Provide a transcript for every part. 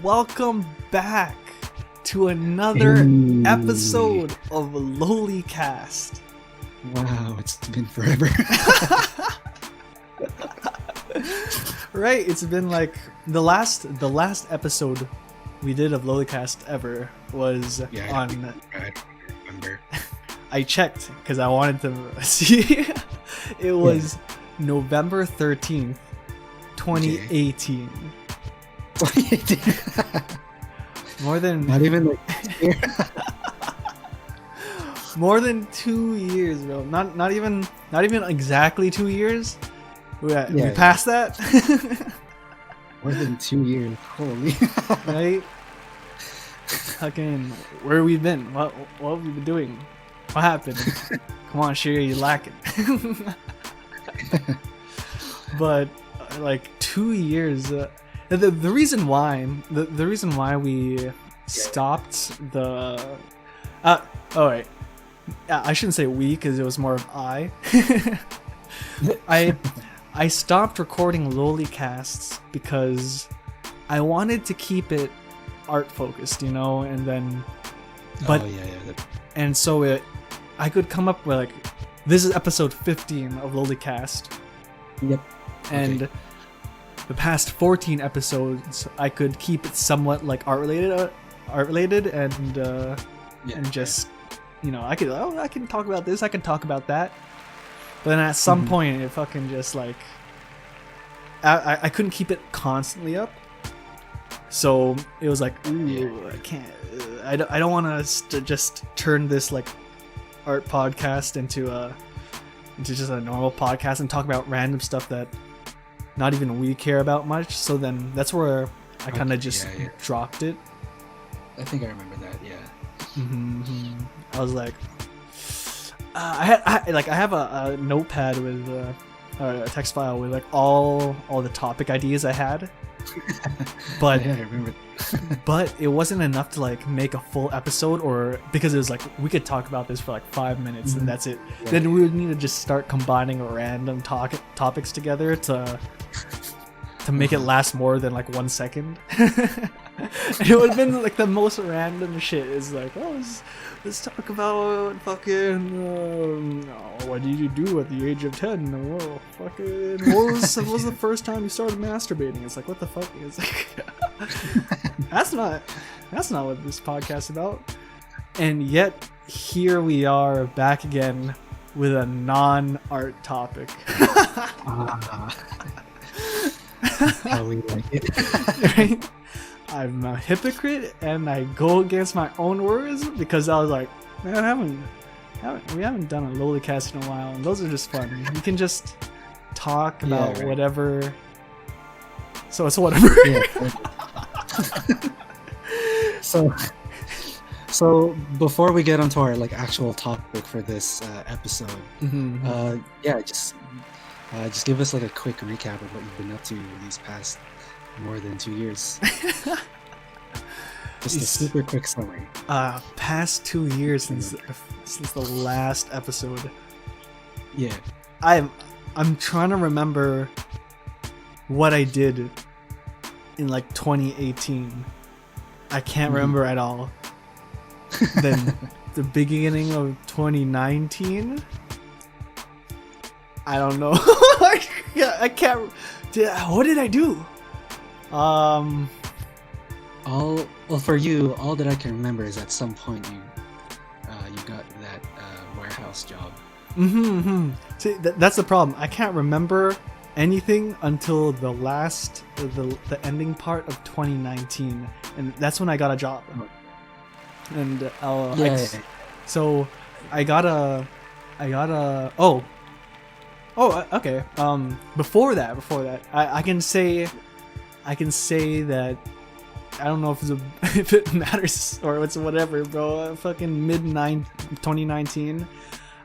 welcome back to another episode of LoliCast. Wow, it's been forever. Right, it's been like the last episode we did of LoliCast ever was on. I remember. I checked because I wanted to see. It was November 13th, 2018. 2018. More than Not even like more than 2 years, bro. Not even exactly 2 years. We passed that. More than 2 years. Holy. Right? Fucking, where have we been? What have we been doing? What happened? Come on, Shira, you're lacking. But like 2 years. The reason why we stopped the. I shouldn't say we because it was more of I. I stopped recording LoliCasts because I wanted to keep it art focused, you know, and then, but and so I could come up with like, this is episode 15 of LoliCast. Yep. And the past 14 episodes I could keep it somewhat like art related and just, you know, I can talk about this, I can talk about that. But then at some point it fucking just like I couldn't keep it constantly up. So it was like, ooh, I can't. I don't want to just turn this like art podcast into just a normal podcast and talk about random stuff that not even we care about much. So then that's where I kind of just dropped it. I think I remember that. Yeah. I was like, I have a notepad with a text file with like all the topic ideas I had. But I remember. But it wasn't enough to like make a full episode, or because it was like we could talk about this for like 5 minutes and that's it. Then we would need to just start combining random topics together to make it last more than like 1 second. And it would have been like the most random shit. It's like, oh, let's talk about fucking what did you do at the age of 10? Whoa, fucking what was the first time you started masturbating? It's like, what the fuck? It's like that's not what this podcast is about. And yet here we are back again with a non-art topic. How we like it. Right? I'm a hypocrite and I go against my own words because I was like, man, we haven't done a LoliCast in a while, and those are just fun. You can just talk about whatever. So it's whatever. So before we get onto our like actual topic for this episode, just give us like a quick recap of what you've been up to these past more than 2 years. Just a super quick summary. Past 2 years since the last episode. Yeah. I'm trying to remember what I did in like 2018. I can't remember at all. Then the beginning of 2019. I don't know. I can't. What did I do? For you, all that I can remember is at some point you got that warehouse job. See, that's the problem. I can't remember anything until the ending part of 2019, and that's when I got a job. And so I got a okay. Before that, I can say that I don't know if it matters or it's whatever, bro. Fucking 2019,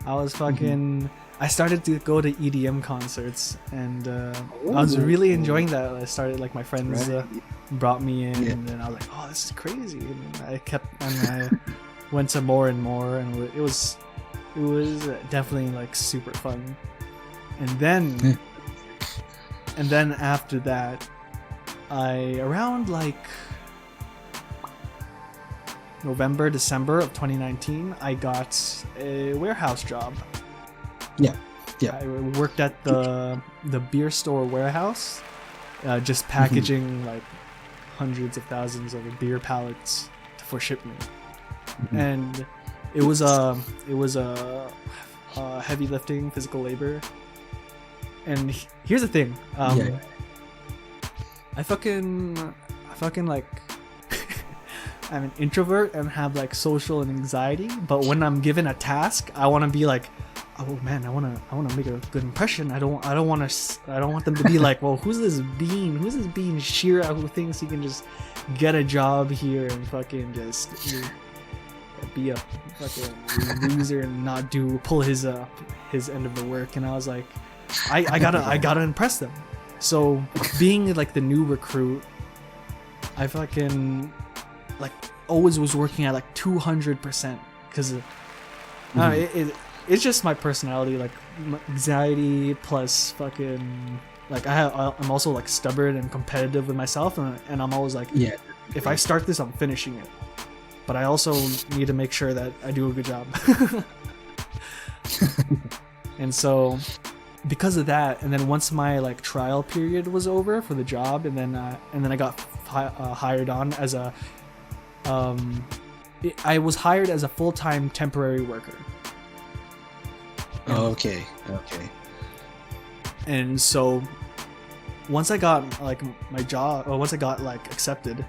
I was fucking. I started to go to EDM concerts, and I was really enjoying that. I started like my friends brought me in, and then I was like, oh, this is crazy. And I went to more and more, and it was definitely like super fun. And then after that, I around like November, December of 2019, I got a warehouse job. Yeah. Yeah. I worked at the beer store warehouse, just packaging like hundreds of thousands of beer pallets for shipment. And it was a heavy lifting, physical labor. And here's the thing, I fucking like I'm an introvert and have like social anxiety, but when I'm given a task, I want to be like, oh man, I want to make a good impression. I don't want them to be like, well, who's this bean Shira who thinks he can just get a job here and fucking just be a fucking loser and not pull his end of the work. And I was like, I gotta impress them. So being like the new recruit, I fucking like always was working at like 200% because it's just my personality, like anxiety plus fucking like I'm also like stubborn and competitive with myself, and I'm always like, if I start this, I'm finishing it, but I also need to make sure that I do a good job. And so because of that, and then once my like trial period was over for the job, and then I got hired on as I was hired as a full-time temporary worker. Oh, okay. And so once I got like my job, or once I got like accepted,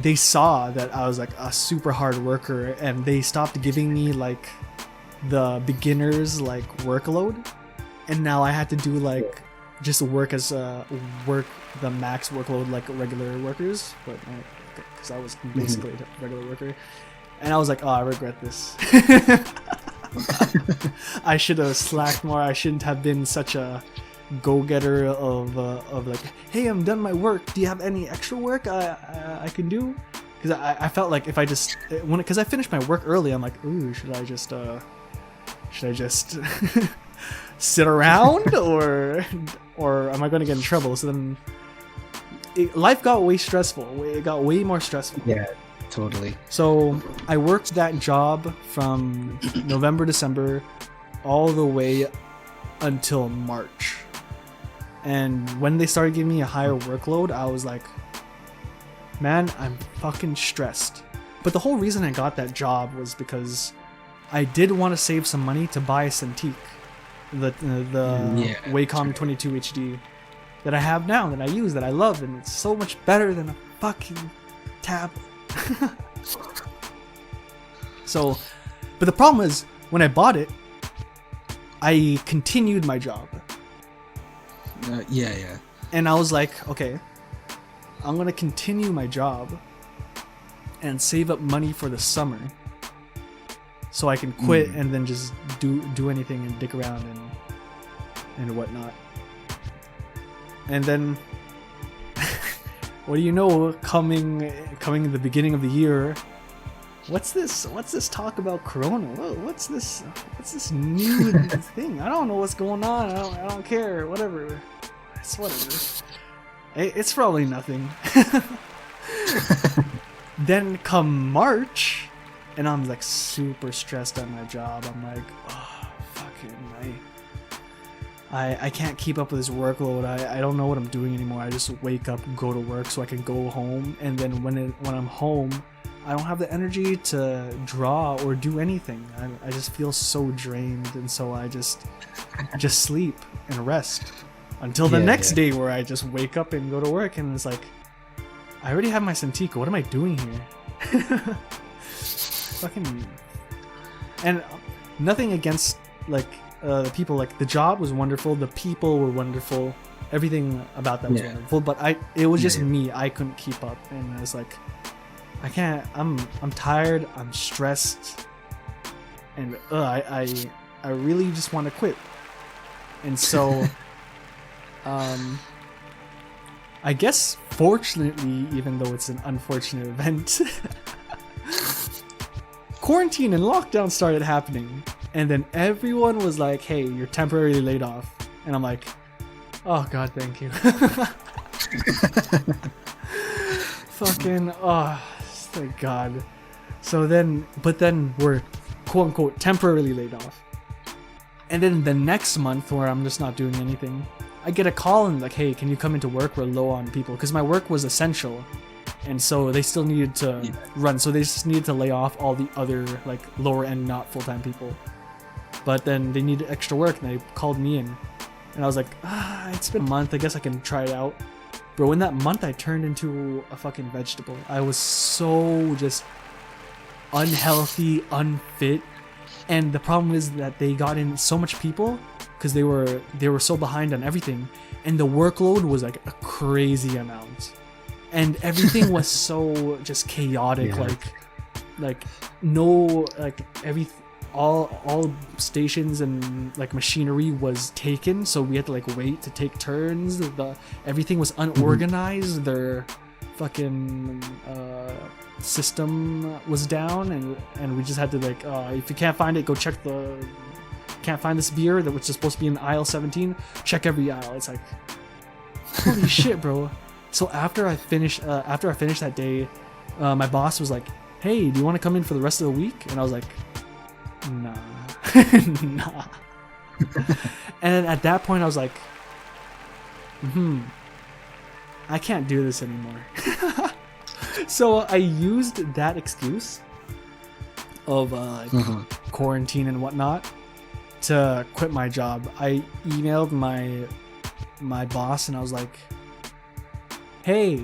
they saw that I was like a super hard worker, and they stopped giving me like the beginners like workload, and now I had to do like just work the max workload like regular workers, but because I was basically a regular worker, and I was like, oh, I regret this. I should have slacked more. I shouldn't have been such a go-getter of like, hey, I'm done my work. Do you have any extra work I can do? Because I felt like if I just because I finished my work early, I'm like, ooh, should I just sit around or am I going to get in trouble? So then life got way stressful. It got way more stressful. Yeah. Totally. So I worked that job from November, December, all the way until March. And when they started giving me a higher workload, I was like, man, I'm fucking stressed. But the whole reason I got that job was because I did want to save some money to buy a Cintiq, the Wacom 22 HD that I have now, that I use, that I love, and it's so much better than a fucking tablet. So, but the problem is, when I bought it, I continued my job. Yeah. And I was like, okay, I'm gonna continue my job and save up money for the summer, so I can quit and then just do anything and dick around and whatnot. And then, what do you know? Coming in the beginning of the year, what's this talk about Corona? What's this new thing? I don't know what's going on. I don't care. Whatever. It's whatever. It's probably nothing. Then come March, and I'm like super stressed at my job. I'm like, oh, fucking, I can't keep up with this workload. I don't know what I'm doing anymore. I just wake up, go to work so I can go home, and then when I'm home, I don't have the energy to draw or do anything. I just feel so drained, and so I just sleep and rest until the next day, where I just wake up and go to work, and it's like, I already have my Cintiq. What am I doing here? Fucking. And nothing against like the people. Like, the job was wonderful, the people were wonderful, everything about that was wonderful. But it was just me. I couldn't keep up, and I was like, I can't. I'm tired. I'm stressed, and I really just want to quit. And so, I guess fortunately, even though it's an unfortunate event, quarantine and lockdown started happening, and then everyone was like, hey, you're temporarily laid off. And I'm like, oh god, thank you. Fucking Thank God. So then, but then we're quote unquote temporarily laid off. And then the next month, where I'm just not doing anything, I get a call and like, hey, can you come into work? We're low on people, because my work was essential, and so they still needed to run. So they just needed to lay off all the other like lower end, not full time people. But then they needed extra work, and they called me in, and I was like, it's been a month. I guess I can try it out. Bro, in that month, I turned into a fucking vegetable. I was so just unhealthy, unfit. And the problem is that they got in so much people because they were so behind on everything, and the workload was like a crazy amount, and everything was so just chaotic. Like no, like all stations and like machinery was taken, so we had to like wait to take turns. Everything was unorganized. Their fucking system was down, and we just had to like if you can't find it, go check can't find this beer that was supposed to be in aisle 17, check every aisle. It's like, holy shit, bro. So after I finished that day, my boss was like, hey, do you want to come in for the rest of the week? And I was like, nah. Nah. And at that point I was like, I can't do this anymore. So I used that excuse of quarantine and whatnot to quit my job. I emailed my boss and I was like, hey,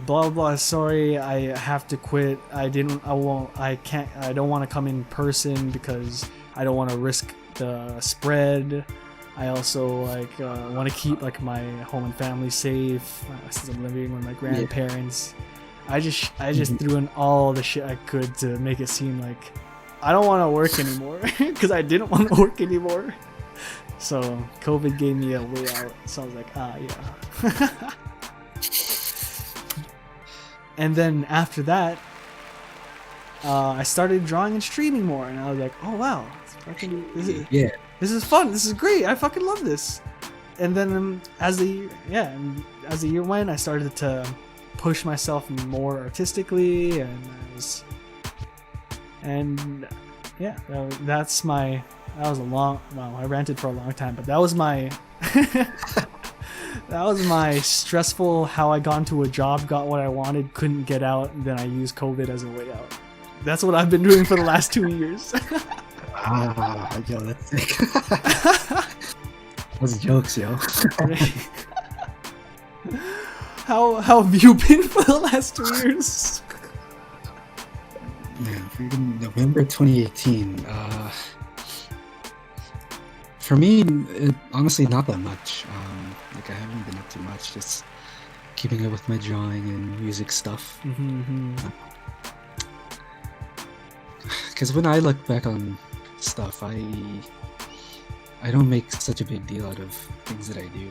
blah blah, sorry, I have to quit. I don't want to come in person because I don't want to risk the spread. I also like want to keep like my home and family safe since I'm living with my grandparents. I just threw in all the shit I could to make it seem like I don't want to work anymore, because I didn't want to work anymore. So COVID gave me a way out. So I was like, yeah. And then after that, I started drawing and streaming more, and I was like, oh wow, this is fun. This is great. I fucking love this. And then as the year went, I started to push myself more artistically, and I ranted for a long time, but that was my that was my stressful how I got into a job, got what I wanted, couldn't get out, and then I used COVID as a way out. That's what I've been doing for the last 2 years. Yo, that's sick. Those jokes, yo. How have you been for the last 2 years? Man, freaking November 2018. For me, honestly, not that much. Like I haven't been up to much. Just keeping up with my drawing and music stuff. Because when I look back on stuff, I don't make such a big deal out of things that I do.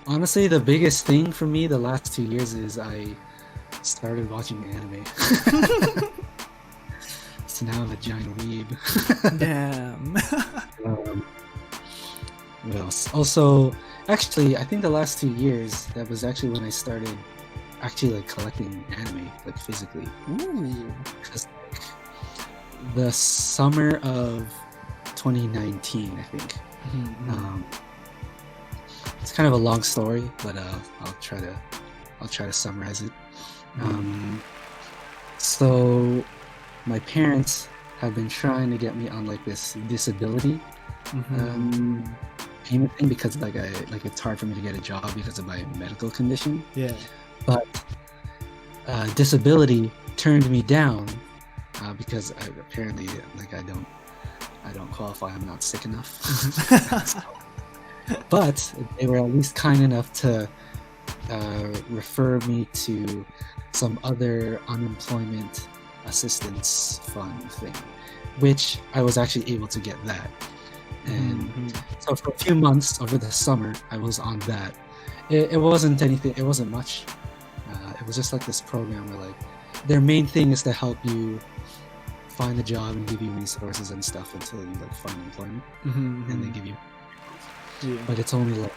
Honestly, the biggest thing for me the last 2 years is I started watching anime. So now I'm a giant weeb. Damn. What else? Also, actually, I think the last 2 years, that was actually when I started actually like collecting anime, like physically. Ooh. Because the summer of 2019, I think. It's kind of a long story, but I'll try to summarize it. So my parents have been trying to get me on like this disability payment thing, because like it's hard for me to get a job because of my medical condition. Yeah. But disability turned me down because apparently like I don't qualify. I'm not sick enough. But they were at least kind enough to refer me to some other unemployment assistance fund thing, which I was actually able to get that. And so for a few months over the summer, I was on that. It wasn't anything, it wasn't much. It was just like this program where like their main thing is to help you find a job and give you resources and stuff until you like find employment. And they give you, but it's only like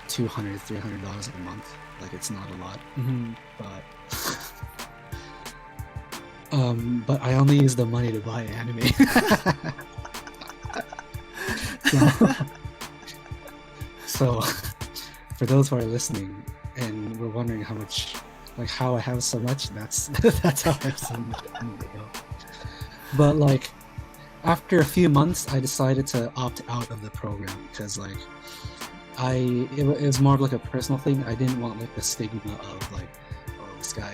$200-300 a month. like it's not a lot, Mm-hmm. but I only use the money to buy anime. So for those who are listening and were wondering how I have so much, that's how I have so much anime. But like after a few months, I decided to opt out of the program because like it was more of like a personal thing. I didn't want like the stigma of like, oh, this guy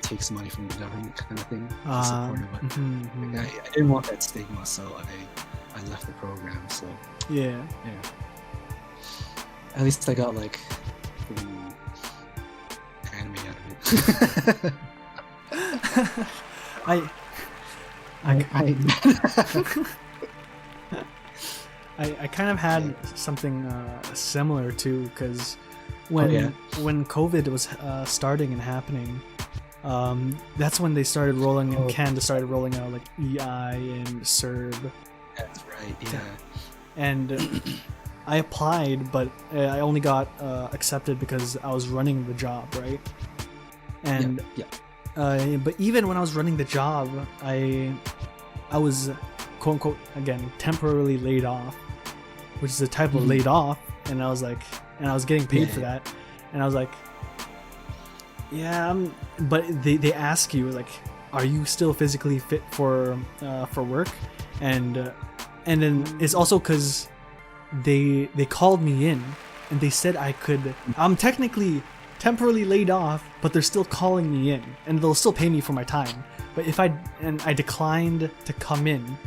takes money from the government kind of thing. Mm-hmm. Like, I didn't want that stigma, so I left the program. So Yeah. at least I got like anime out of it. I kind of had something similar too, because when COVID was starting and happening, that's when they started rolling in Canada started rolling out like EI and CERB. That's right, yeah. And I applied, but I only got accepted because I was running the job, right? And but even when I was running the job, I was quote unquote again temporarily laid off, which is a type of laid off, and I was like, and I was getting paid for that, and I was like, but they ask you like, are you still physically fit for work, and then it's also because they called me in and they said I'm technically temporarily laid off, but they're still calling me in and they'll still pay me for my time. But I declined to come in,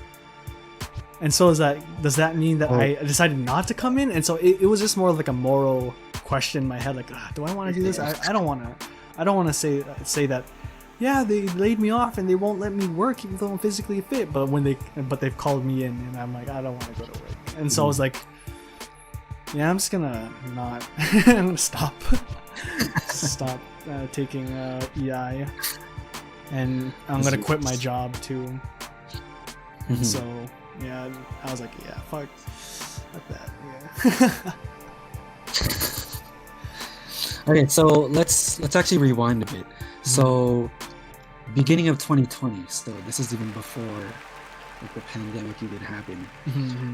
and so does that mean that I decided not to come in? And so it was just more like a moral question in my head, like, do I want to do this? I don't want to say that. Yeah, they laid me off and they won't let me work even though I'm physically fit. But they've called me in and I'm like, I don't want to go to work. And so I was like, yeah, I'm just gonna not. I'm gonna stop taking EI, and I'm gonna quit my job too. So yeah, I was like, yeah, fuck that. Yeah. Okay, so let's actually rewind a bit. So beginning of 2020, so this is even before like the pandemic even happened.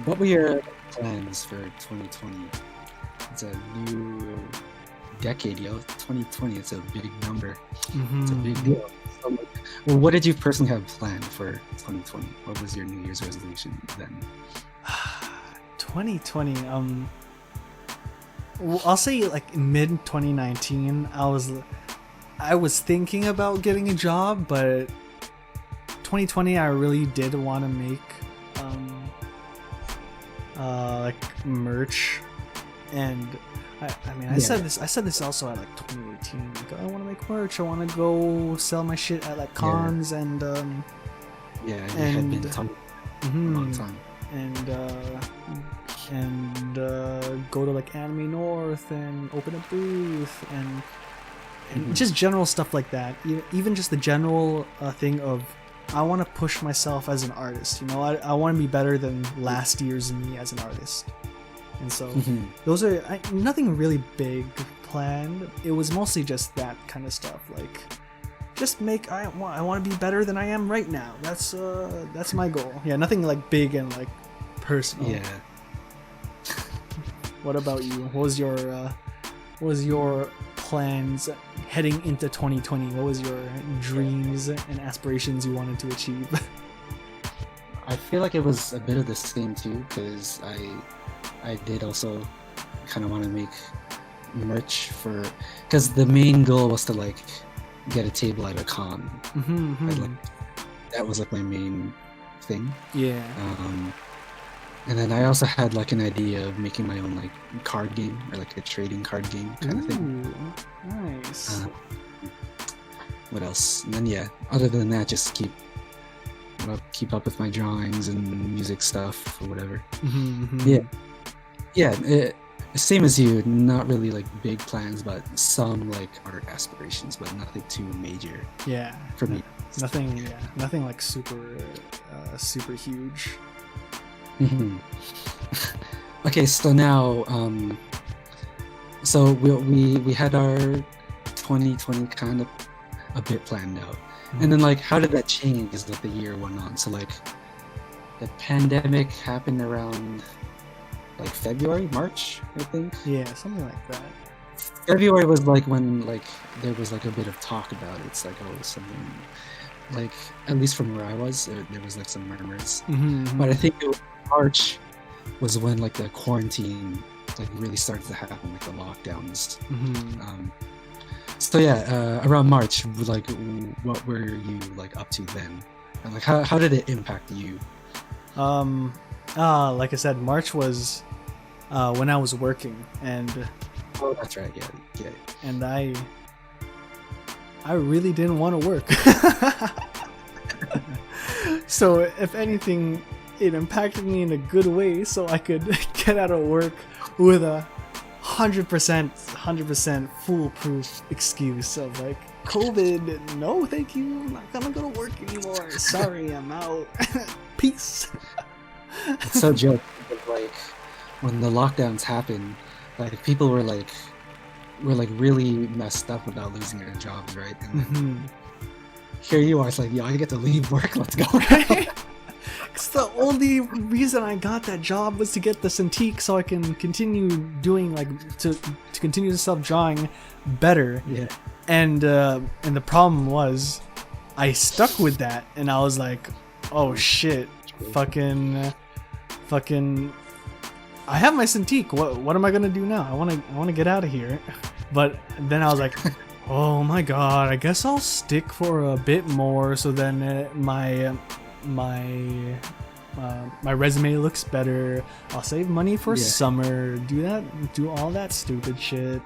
What were your plans for 2020? It's a new decade, yo. 2020, it's a big number. It's a big deal. So, well, what did you personally have planned for 2020? What was your New Year's resolution then? 2020, well, I'll say like mid 2019, I was thinking about getting a job, but 2020 I really did want to make like merch, and I said this also at like 2018. Like, I want to make merch. I want to go sell my shit at like cons and you had been talking for a long time. And go to like Anime North and open a booth and just general stuff like that. Even just the general thing of I want to push myself as an artist. You know, I want to be better than last year's me as an artist. And so those are nothing really big planned. It was mostly just that kind of stuff. Like, just I want to be better than I am right now. That's my goal. Yeah, nothing like big and like personal. Yeah. What about you? What was your plans heading into 2020? What was your dreams and aspirations you wanted to achieve? I feel like it was a bit of the same too, because I did also kind of want to make merch because the main goal was to like get a table at a con. That was like my main thing. Yeah. And then I also had like an idea of making my own like card game or like a trading card game kind of thing. Nice. What else? And then other than that, just keep up with my drawings and music stuff or whatever. Same as you. Not really like big plans, but some like art aspirations, but nothing too major. Yeah. For me. Nothing like super huge. Okay, so now So we had our 2020 kind of a bit planned out, and then like how did that change as like the year went on? So like the pandemic happened around like February, March, I think. Yeah, something like that. February was like when like there was like a bit of talk about it. It's like, oh, something like, at least from where I was, there was like some murmurs. But I think it was March was when like the quarantine like really started to happen, like the lockdowns. So yeah, around March, like what were you like up to then, and like how did it impact you? Like I said, March was when I was working, and Oh, that's right. Yeah. and I really didn't want to work. So if anything, it impacted me in a good way, so I could get out of work with a 100% foolproof excuse of like, COVID, no thank you, I'm not gonna go to work anymore, sorry, I'm out. Peace. It's so joke. Like when the lockdowns happened, like people were like really messed up about losing their jobs, right? And then here you are, it's like, yo, I get to leave work, let's go. Because the only reason I got that job was to get the Cintiq so I can continue doing like to continue self-drawing better. Yeah. And the problem was I stuck with that, and I was like, oh shit, fucking I have my Cintiq. What am I gonna do now? I wanna get out of here. But then I was like, oh my god, I guess I'll stick for a bit more, so then my resume looks better. I'll save money for summer. Do all that stupid shit.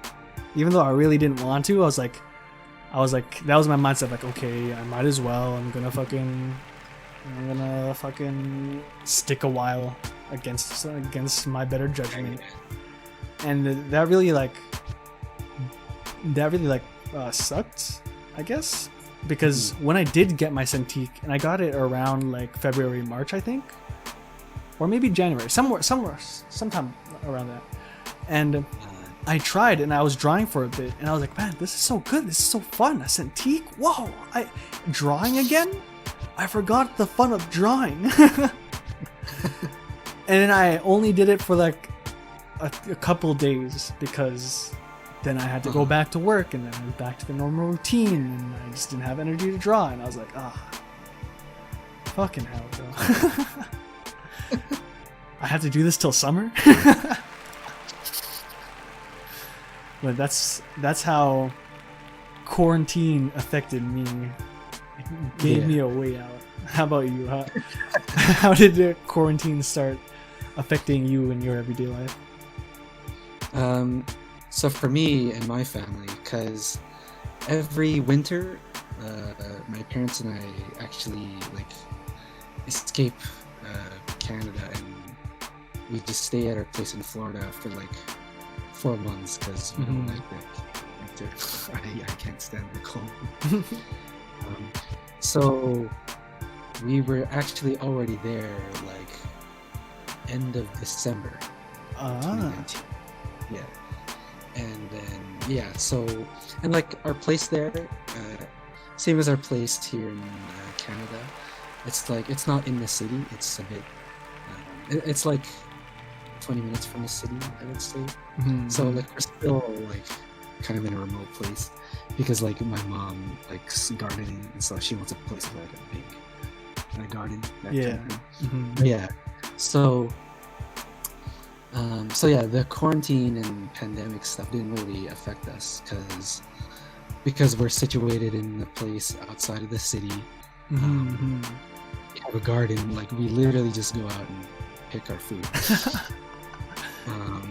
Even though I really didn't want to, I was like, that was my mindset. Like, okay, I might as well. I'm gonna fucking stick a while against my better judgment. And that really sucked, I guess, because when I did get my Cintiq, and I got it around like February, March, I think, or maybe January, sometime around that, and I tried, and I was drawing for a bit, and I was like, man, this is so good, this is so fun, a Cintiq, whoa, drawing again? I forgot the fun of drawing. And then I only did it for like a couple days, because then I had to go back to work, and then I was back to the normal routine, and I just didn't have energy to draw, and I was like, fucking hell, bro. I have to do this till summer. But that's how quarantine affected me. It gave me a way out. How about you? How did the quarantine start affecting you in your everyday life? So for me and my family, because every winter, my parents and I actually like escape Canada, and we just stay at our place in Florida for like 4 months, because we don't like the winter. I can't stand the cold. So we were actually already there like end of December 2019. Yeah. And then so, and like our place there, same as our place here in Canada, it's like, it's not in the city, it's a bit it's like 20 minutes from the city, I would say. So like we're still like kind of in a remote place, because like my mom likes gardening, and so she wants a place with like a big garden, that kind of thing. Yeah. So the quarantine and pandemic stuff didn't really affect us, because we're situated in a place outside of the city. We have a garden, like we literally just go out and pick our food.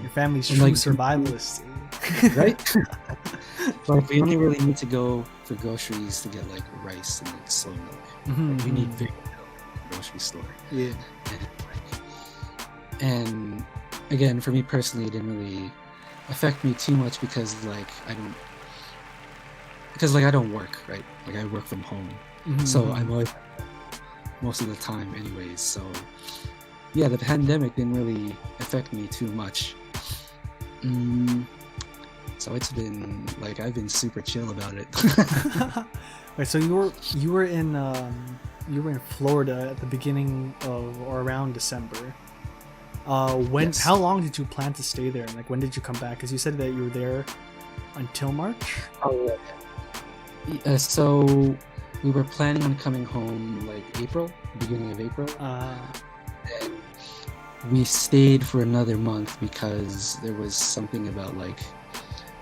Your family's true like, survivalists, right? Like we only really need to go for groceries to get like rice and like soy milk. Like, we need very little in the grocery store. Yeah. And again, for me personally, it didn't really affect me too much, because I don't work, right? Like I work from home, so I'm always most of the time anyways. So yeah, the pandemic didn't really affect me too much. So it's been like I've been super chill about it. Wait, so you were in Florida at the beginning of or around December. Yes. How long did you plan to stay there, and like when did you come back? Because you said that you were there until March. Oh, yeah. So we were planning on coming home like beginning of April. And we stayed for another month because there was something about like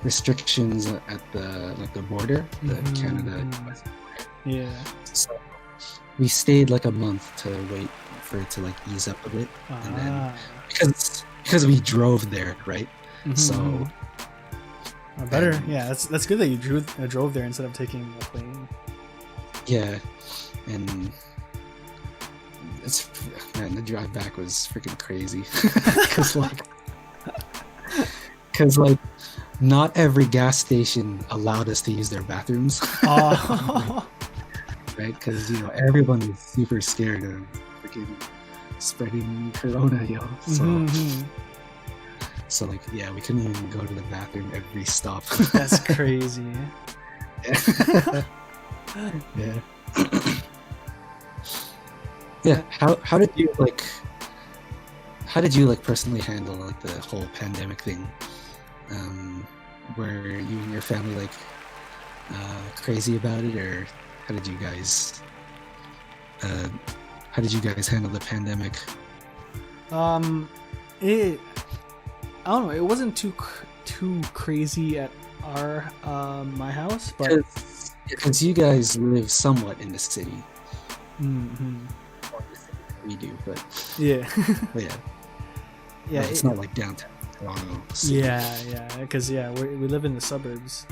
restrictions at the border, the Canada. Yeah. So we stayed like a month to wait for it to like ease up a bit, and then because we drove there, right? So better. Yeah, that's good that you drove there instead of taking a plane. Yeah, and the drive back was freaking crazy because like not every gas station allowed us to use their bathrooms. Oh. Right, because everyone was super scared of freaking spreading corona, yo. So like, yeah, we couldn't even go to the bathroom every stop. That's crazy. Yeah. Yeah. How did you personally handle like the whole pandemic thing? Were you and your family like crazy about it, or how did you guys handle the pandemic? I don't know. It wasn't too crazy at my house, but because you guys live somewhat in the city. We do, but yeah. But yeah. Yeah, it's not like downtown Toronto city. Yeah, because we live in the suburbs,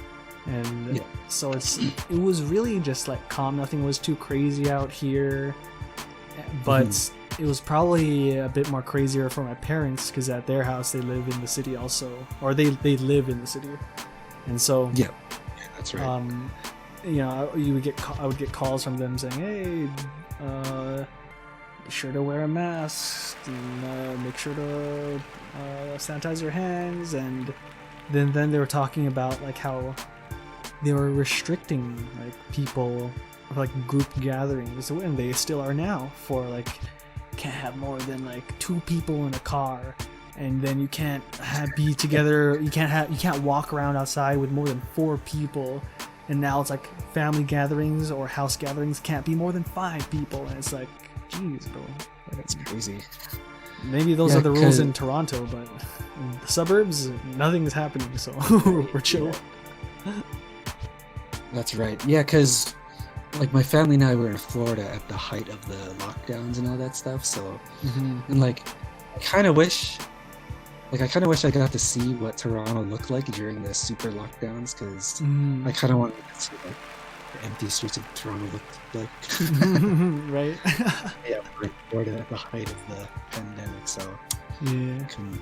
and so it was really just like calm. Nothing was too crazy out here, but it was probably a bit more crazier for my parents because at their house they live in the city also, or they live in the city, and so yeah, that's right. I would get calls from them saying, "Hey, be sure to wear a mask, and make sure to sanitize your hands," and then they were talking about like how they were restricting like people, like group gatherings, and they still are now, for like can't have more than like 2 people in a car, and then you can't be together, you can't walk around outside with more than 4 people, and now it's like family gatherings or house gatherings can't be more than 5 people, and it's like, geez, bro, that's crazy. Maybe those are the rules in Toronto, but in the suburbs nothing's happening, so we're chill. That's right. Yeah, because like my family and I were in Florida at the height of the lockdowns and all that stuff. So, and like, I kind of wish I got to see what Toronto looked like during the super lockdowns, because I kind of wanted to see like the empty streets of Toronto looked like. Right. Yeah, like Florida at the height of the pandemic. So yeah, I can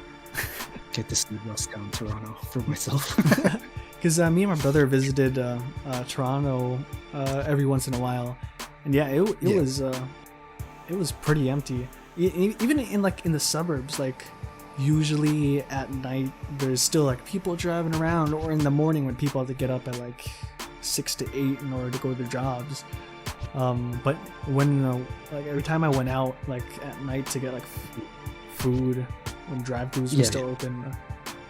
get to see downtown Toronto for myself. Because me and my brother visited Toronto every once in a while, and it was pretty empty. Even in the suburbs, like usually at night there's still like people driving around, or in the morning when people have to get up at like 6 to 8 in order to go to their jobs. But when like every time I went out like at night to get like food when drive-thrus were still open,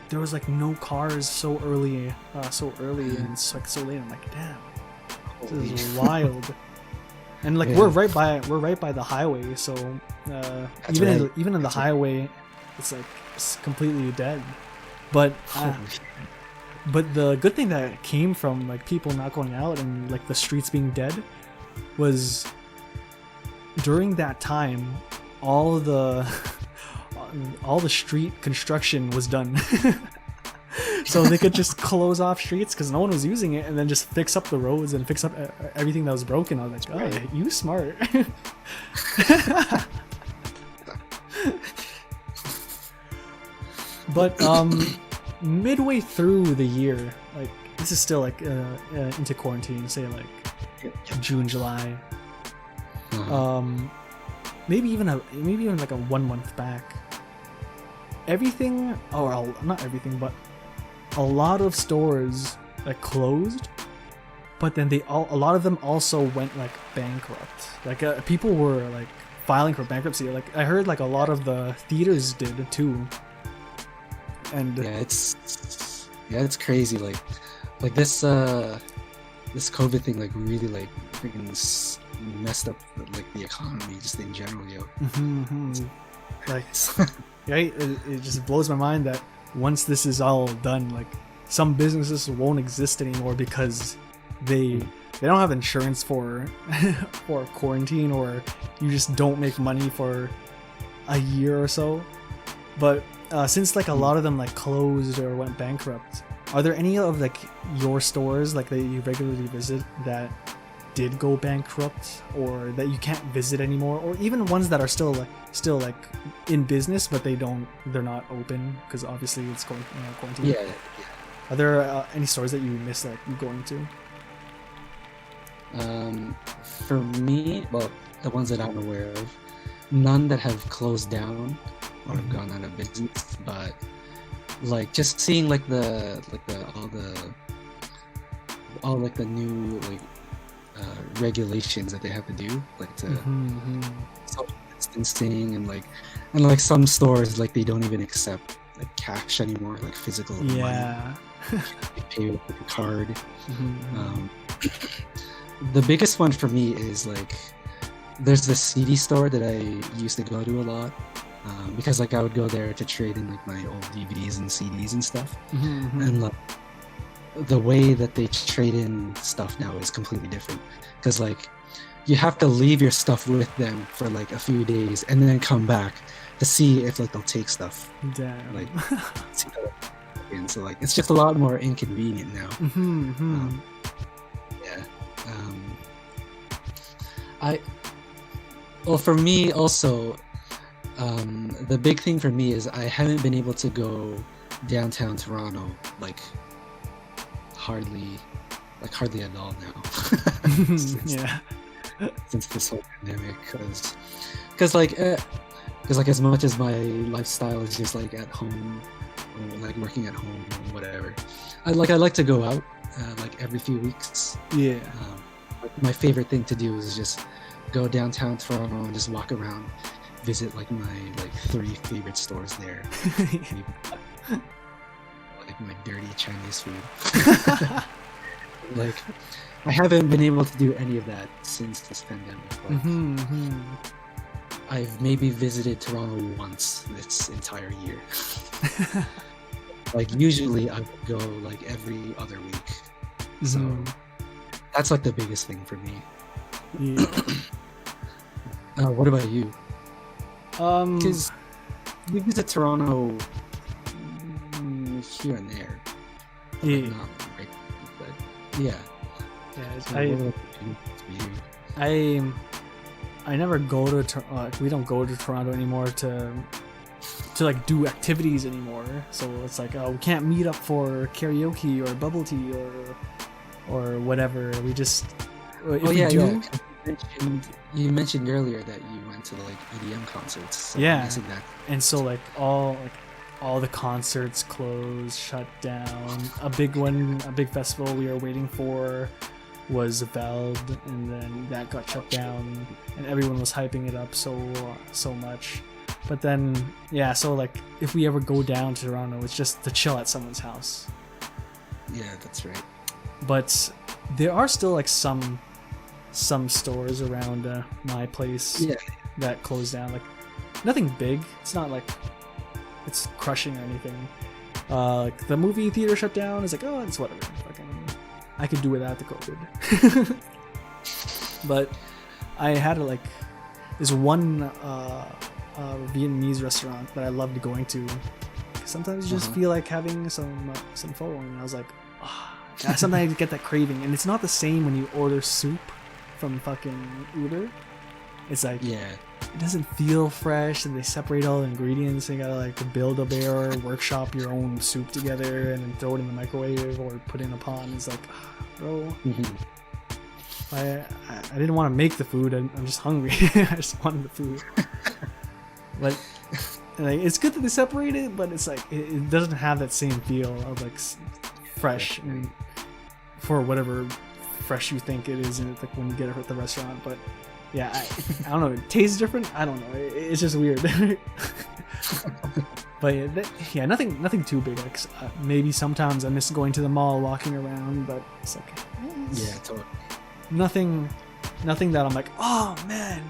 there was like no cars so early and it's like so late. I'm like, damn, this is wild. And like we're right by the highway, so even in the highway, it's like it's completely dead. But but the good thing that came from like people not going out and like the streets being dead was during that time all the street construction was done. So they could just close off streets because no one was using it, and then just fix up the roads and fix up everything that was broken. I was like, oh, you smart. But midway through the year, like this is still like into quarantine, say like June, July, maybe even like a 1 month back, everything, or not everything, but a lot of stores like closed, but then a lot of them also went like bankrupt. Like people were like filing for bankruptcy. Like I heard like a lot of the theaters did too. And it's crazy. Like this COVID thing like really like freaking messed up like the economy just in general, yo. Like it just blows my mind that once this is all done, like some businesses won't exist anymore because they don't have insurance for for quarantine, or you just don't make money for a year or so. But since like a lot of them like closed or went bankrupt, are there any of like your stores like that you regularly visit that did go bankrupt, or that you can't visit anymore, or even ones that are still like in business but they're not open because obviously it's going quarantine? Yeah. Are there any stores that you miss like going to? For me, well, the ones that I'm aware of, none that have closed down or have gone out of business, but like just seeing like all the new like regulations that they have to do, like to social distancing, and like some stores like they don't even accept like cash anymore, like physical money. They pay with like a card. The biggest one for me is like there's this CD store that I used to go to a lot, because like I would go there to trade in like my old DVDs and CDs and stuff. And like the way that they trade in stuff now is completely different, because like you have to leave your stuff with them for like a few days and then come back to see if like they'll take stuff. Damn. Like and so like it's just a lot more inconvenient now. Well, for me also, the big thing for me is I haven't been able to go downtown Toronto like hardly at all now. Since this whole pandemic, because like as much as my lifestyle is just like at home, or like working at home or whatever, I like to go out like every few weeks. My favorite thing to do is just go downtown Toronto and just walk around, visit like my like 3 favorite stores there. Like my dirty Chinese food. Like I haven't been able to do any of that since this pandemic. Like, I've maybe visited Toronto once this entire year. Like usually I would go like every other week. So that's like the biggest thing for me. What about you? Because we visit Toronto here and there. Not right, but yeah. So I never go to we don't go to Toronto anymore to like do activities anymore. So it's like we can't meet up for karaoke or bubble tea or whatever. We just You mentioned earlier that you went to like EDM concerts. So that. And so like all the concerts closed, shut down. A big festival we were waiting for was Veld, and then that got shut down, and everyone was hyping it up so much. But then so like if we ever go down to Toronto, it's just to chill at someone's house. Yeah, that's right. But there are still like some stores around my place that closed down. Like nothing big. It's not like it's crushing or anything. Like the movie theater shut down. It's like, oh, it's whatever. Fucking, I could do without the COVID. But I had like this one Vietnamese restaurant that I loved going to. Sometimes you just feel like having some pho, and I was like, sometimes I get that craving, and it's not the same when you order soup from fucking Uber. It's like it doesn't feel fresh, and they separate all the ingredients, and you gotta like build up or workshop your own soup together and then throw it in the microwave or put it in a pot. It's like, bro, I didn't want to make the food. I'm just hungry. I just wanted the food. But like, it's good that they separate it, but it's like it doesn't have that same feel of like fresh and for whatever fresh you think it is, and like when you get it at the restaurant. But yeah, I don't know. It tastes different. I don't know. It's just weird. But yeah, nothing too big. Like, maybe sometimes I miss going to the mall, walking around, but it's like totally. nothing that I'm like, oh man,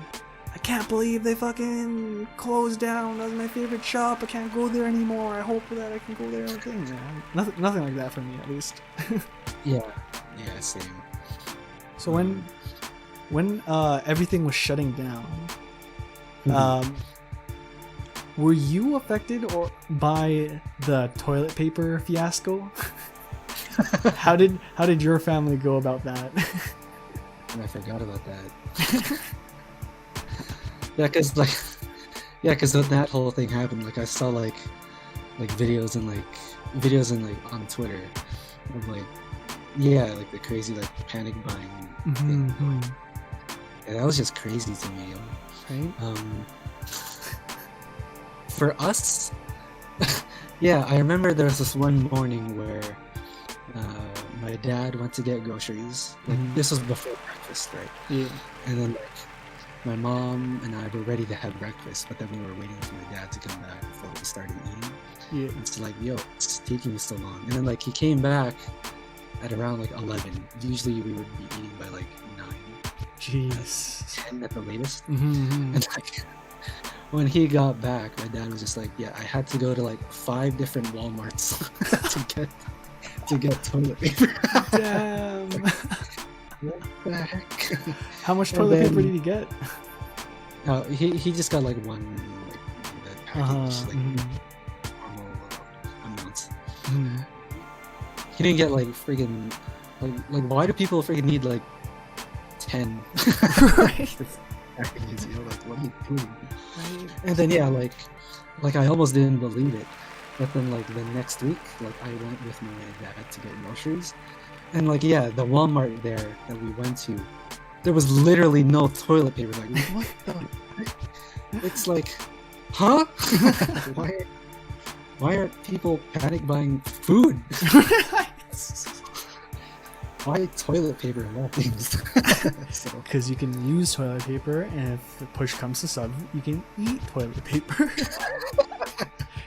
I can't believe they fucking closed down. That was my favorite shop. I can't go there anymore. I hope that I can go there again. Yeah, nothing like that for me, at least. yeah, same. So when everything was shutting down, were you affected by the toilet paper fiasco? How did your family go about that? I forgot about that. because when that whole thing happened, like I saw like videos and on Twitter of like like the crazy like panic buying thing. Yeah, that was just crazy to me. Right? For us, I remember there was this one morning where my dad went to get groceries. Like this was before breakfast, right? Yeah. And then like my mom and I were ready to have breakfast, but then we were waiting for my dad to come back before we started eating. Yeah. It's like, yo, it's taking you so long. And then like he came back at around like 11. Usually we would be eating by like 9. Jeez. 10 at the latest. Mm-hmm. And like when he got back, my dad was just like, yeah, I had to go to like 5 different Walmarts to get toilet paper. Damn. What the heck? How much toilet paper did he get? He just got like one like package, like normal amounts. He didn't get like friggin' like why do people friggin' need like 10 Right. packages? You know, like what are you doing? Right. And then like I almost didn't believe it, but then like the next week, like I went with my dad to get groceries, and like the Walmart there that we went to, there was literally no toilet paper. Like what the heck? It's like, huh? Why aren't people panic buying food? Why toilet paper of all things? Because you can use toilet paper, and if the push comes to shove, you can eat toilet paper.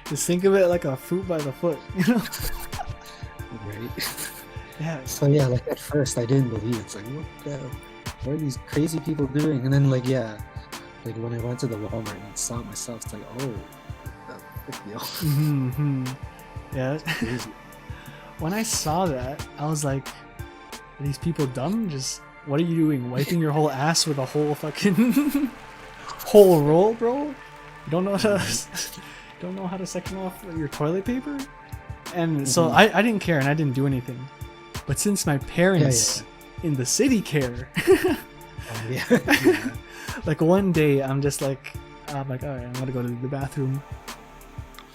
Just think of it like a fruit by the foot, you know? Right. Yeah. So like at first I didn't believe it. It's like what are these crazy people doing? And then like when I went to the Walmart and saw it myself, it's like, oh, that's a big deal. Yeah. When I saw that, I was like, are these people dumb? Just what are you doing? Wiping your whole ass with a whole fucking whole roll, bro? You don't know how to section off your toilet paper? And so I didn't care and I didn't do anything. But since my parents in the city care, like one day I'm like, all right, I'm gonna go to the bathroom,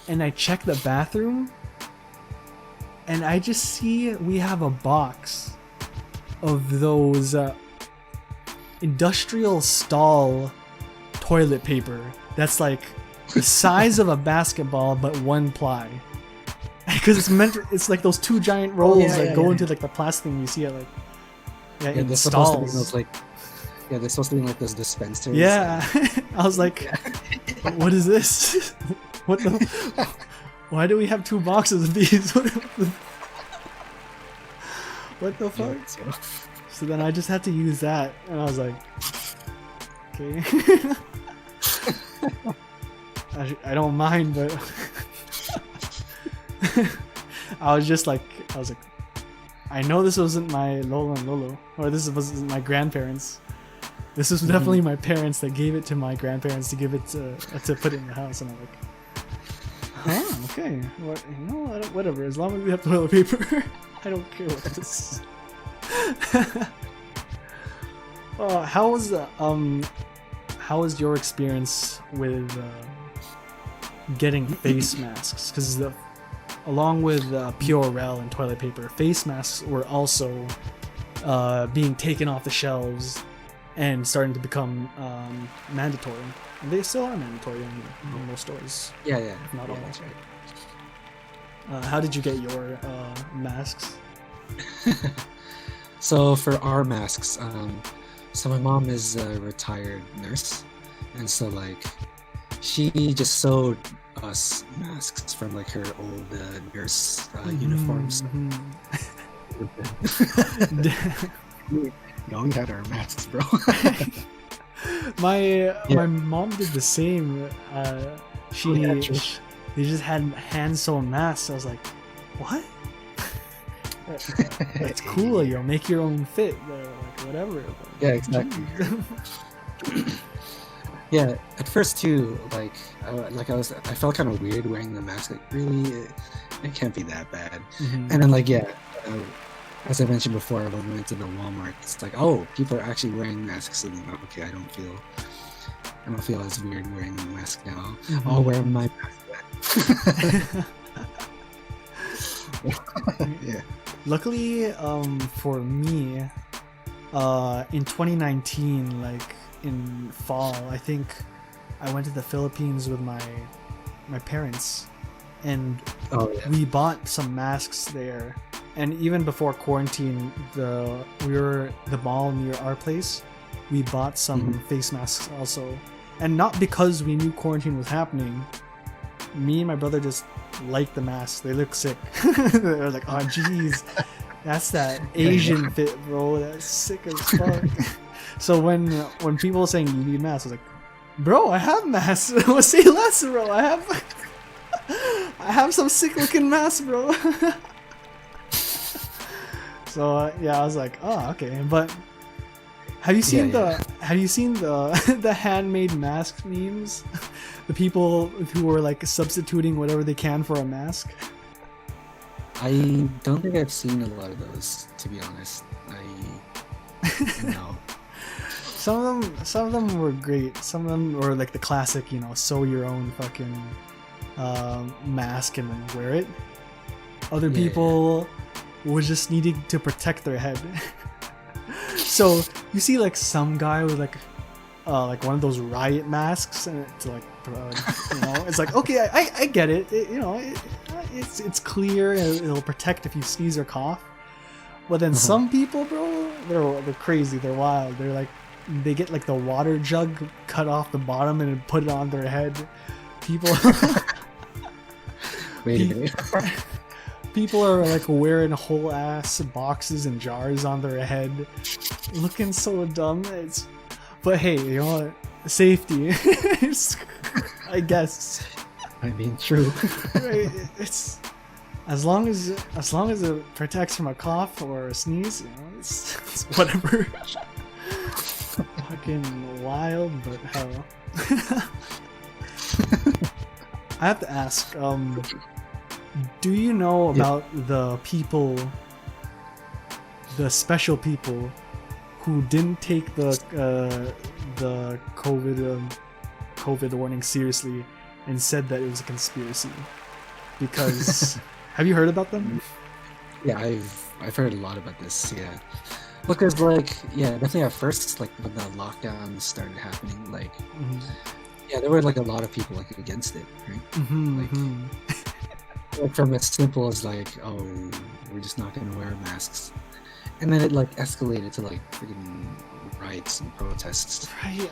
and I check the bathroom, and I just see we have a box of those industrial stall toilet paper that's like the size of a basketball but 1 ply, because it's like those 2 giant rolls that go into like the plastic thing you see at like in the stalls. They're supposed to be like those dispensers. Yeah. I was like, what is this? What the? Why do we have 2 boxes of these? What the fuck? Yeah, So then I just had to use that, and I was like, okay. I don't mind, but I was like, I know this wasn't my Lola and Lolo, or this wasn't my grandparents. This is definitely my parents that gave it to my grandparents to give it to put it in the house, and I'm like, oh, okay, whatever. As long as we have toilet paper, I don't care what this. How was your experience with getting face masks? Because along with Purell and toilet paper, face masks were also being taken off the shelves and starting to become mandatory. And they still are mandatory in most stores. Yeah, If not all. that's right. How did you get your masks? So for our masks, so my mom is a retired nurse, and so like she just sewed us masks from like her old nurse uniforms. We had our masks, bro. My mom did the same. They just had hand sewn masks. I was like, what? That's cool. Yo, make your own fit. Like whatever. Yeah, exactly. Yeah, at first too, I felt kind of weird wearing the mask. Like, really, it can't be that bad. Mm-hmm. And then as I mentioned before, when we went to the Walmart, it's like, oh, people are actually wearing masks. And then, okay, I don't feel as weird wearing the mask now. Mm-hmm. I'll wear my mask then. Yeah. Luckily, for me, in 2019, like in fall, I think I went to the Philippines with my parents, and we bought some masks there. And even before quarantine, the mall near our place, we bought some face masks also. And not because we knew quarantine was happening. Me and my brother just liked the masks. They look sick. They were like, oh jeez, that's that Asian fit, bro. That's sick as fuck. So when people were saying you need masks, I was like, bro, I have masks. Say less, bro. I have some sick looking masks, bro. So yeah, I was like, oh okay. But have you seen the handmade mask memes? The people who are like substituting whatever they can for a mask. I don't think I've seen a lot of those, to be honest. No. Some of them were great. Some of them were like the classic, sew your own fucking mask and then wear it. Other people were just needing to protect their head. So you see like some guy with like one of those riot masks, and it's like, it's like, okay, I get it. It's clear. It'll protect if you sneeze or cough. But then some people, bro, they're crazy. They're wild. They're like, they get like the water jug cut off the bottom and then put it on their head. People. Wait a minute. People are like wearing whole ass boxes and jars on their head, looking so dumb. But hey, you know what? Safety. I guess. I mean, true. Right? It's as long as it protects from a cough or a sneeze, it's whatever. Fucking wild, but hell. I have to ask, do you know about the special people who didn't take the COVID warning seriously and said that it was a conspiracy? Because have you heard about them? Yeah, I've heard a lot about this. Yeah, because definitely at first, like when the lockdown started happening, there were like a lot of people like against it, right? Like from as simple as like, oh, we're just not gonna wear masks, and then it like escalated to like freaking riots and protests. Right.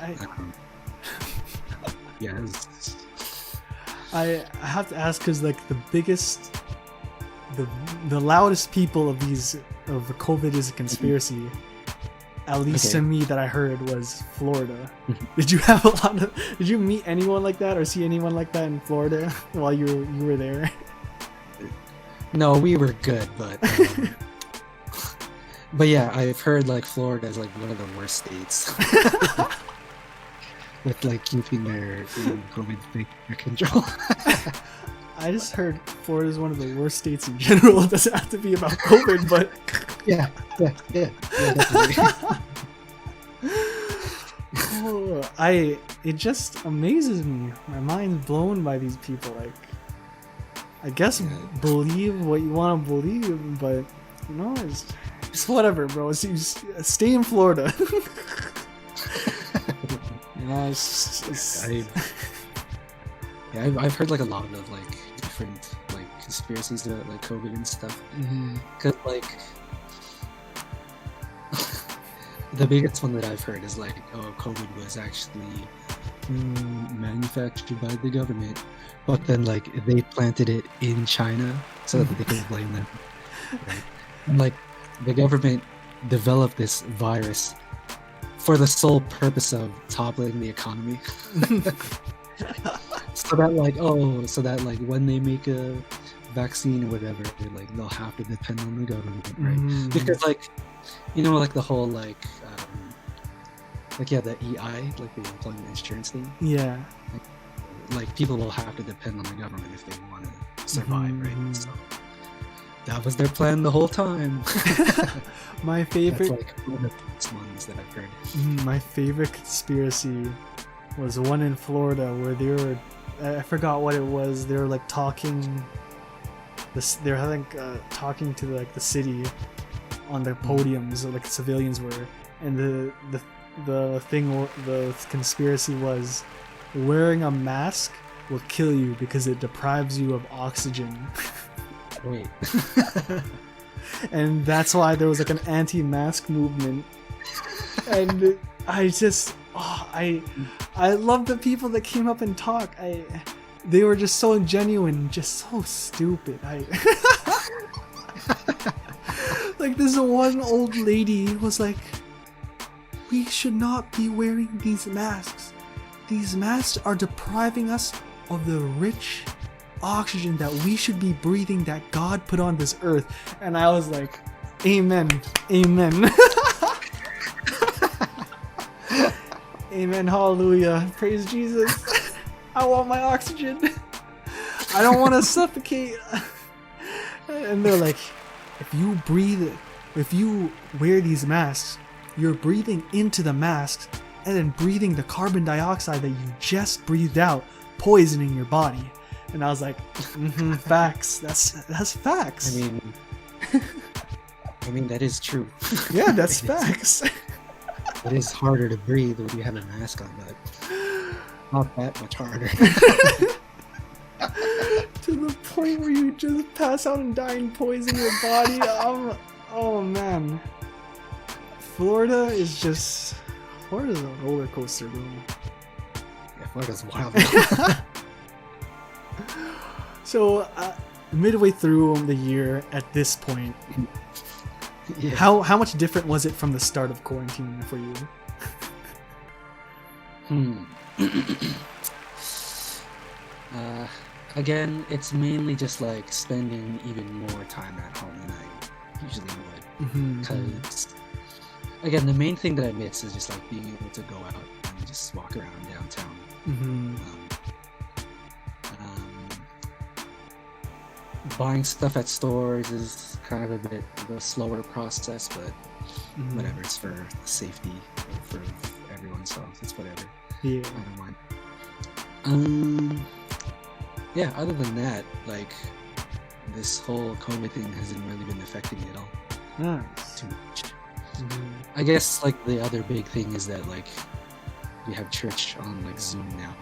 I have to ask, because like the biggest, the loudest people of COVID is a conspiracy, at least to me, that I heard, was Florida. Did you meet anyone like that or see anyone like that in Florida while you were there? No, we were good, but but yeah, I've heard like Florida is like one of the worst states with like keeping their COVID thing under control. I just heard Florida is one of the worst states in general. It doesn't have to be about COVID, but yeah, definitely. It just amazes me. My mind's blown by these people. Like, I guess believe what you want to believe, but it's whatever, bro. Stay in Florida. You know, I've heard like a lot of like different like conspiracies about like COVID and stuff. Mhm. Cause like the biggest one that I've heard is like, oh, COVID was actually manufactured by the government, but then like they planted it in China so that they could blame them. Right? And like the government developed this virus for the sole purpose of toppling the economy. So that like when they make a vaccine or whatever, like they'll have to depend on the government, right? Because like, you know, like the whole like the EI, like the employment insurance thing. Yeah. Like people will have to depend on the government if they want to survive, right? So that was their plan the whole time. My favorite. That's like one of the best ones that I've heard. My favorite conspiracy was one in Florida where they were, I forgot what it was. They were like talking. They were having talking to like the city on the podiums, like civilians were, and the conspiracy was wearing a mask will kill you because it deprives you of oxygen. Wait. And that's why there was like an anti-mask movement. And I just, I love the people that came up and talked. They were just so genuine, just so stupid. Like this one old lady was like, we should not be wearing these masks. These masks are depriving us of the rich oxygen that we should be breathing, that God put on this earth. And I was like, amen, amen. Amen, hallelujah, praise Jesus. I want my oxygen. I don't want to suffocate. And they're like, if you wear these masks, you're breathing into the masks and then breathing the carbon dioxide that you just breathed out, poisoning your body. And I was like, facts. That's facts. I mean that is true. Yeah, that's facts. It is harder to breathe when you have a mask on, but not that much harder. To the point where you just pass out and die and poison your body. Oh man. Florida's a roller coaster, bro. Yeah, Florida's wild. So, midway through the year at this point, Yeah. how much different was it from the start of quarantine for you? Again, it's mainly just like spending even more time at home than I usually would. Because, again, the main thing that I miss is just like being able to go out and just walk around downtown. Buying stuff at stores is kind of a bit of a slower process, but whatever, it's for the safety for everyone, so it's whatever. Yeah. I don't mind. Yeah, other than that, like, this whole COVID thing hasn't really been affecting me at all. Nice. Too much. I guess, like, the other big thing is that, like, we have church on, like, Zoom now.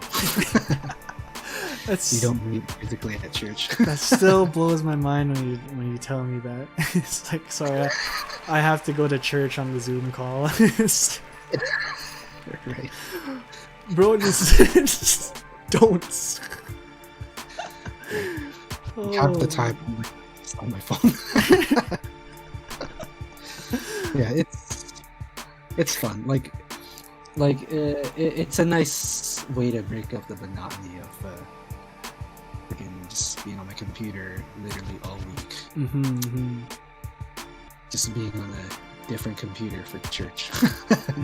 You don't meet physically at church. That still blows my mind when you tell me that. It's like, sorry, I have to go to church on the Zoom call. Right. Bro, just don't. Half the time, I'm like, it's on my phone. Yeah, it's fun. Like it's a nice way to break up the monotony of freaking just being on my computer literally all week. Just being on a different computer for church.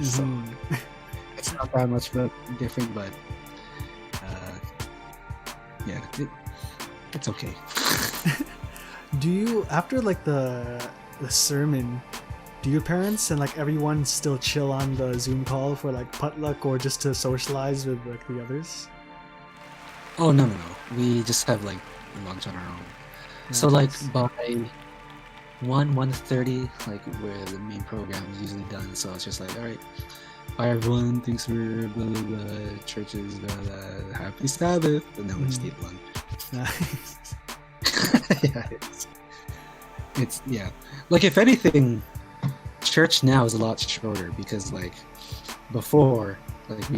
So it's not that much different, but yeah, it's okay. Do you, after like the sermon, do your parents and like everyone still chill on the Zoom call for like potluck or just to socialize with like the others? Oh no. We just have like lunch on our own. Nice. So like by 1:30, like where the main program is usually done. So it's just like, all right, Hi everyone, thanks for the churches, happy Sabbath, and then we just eat lunch. Nice. Yeah, it's yeah. Like if anything, church now is a lot shorter because like before, like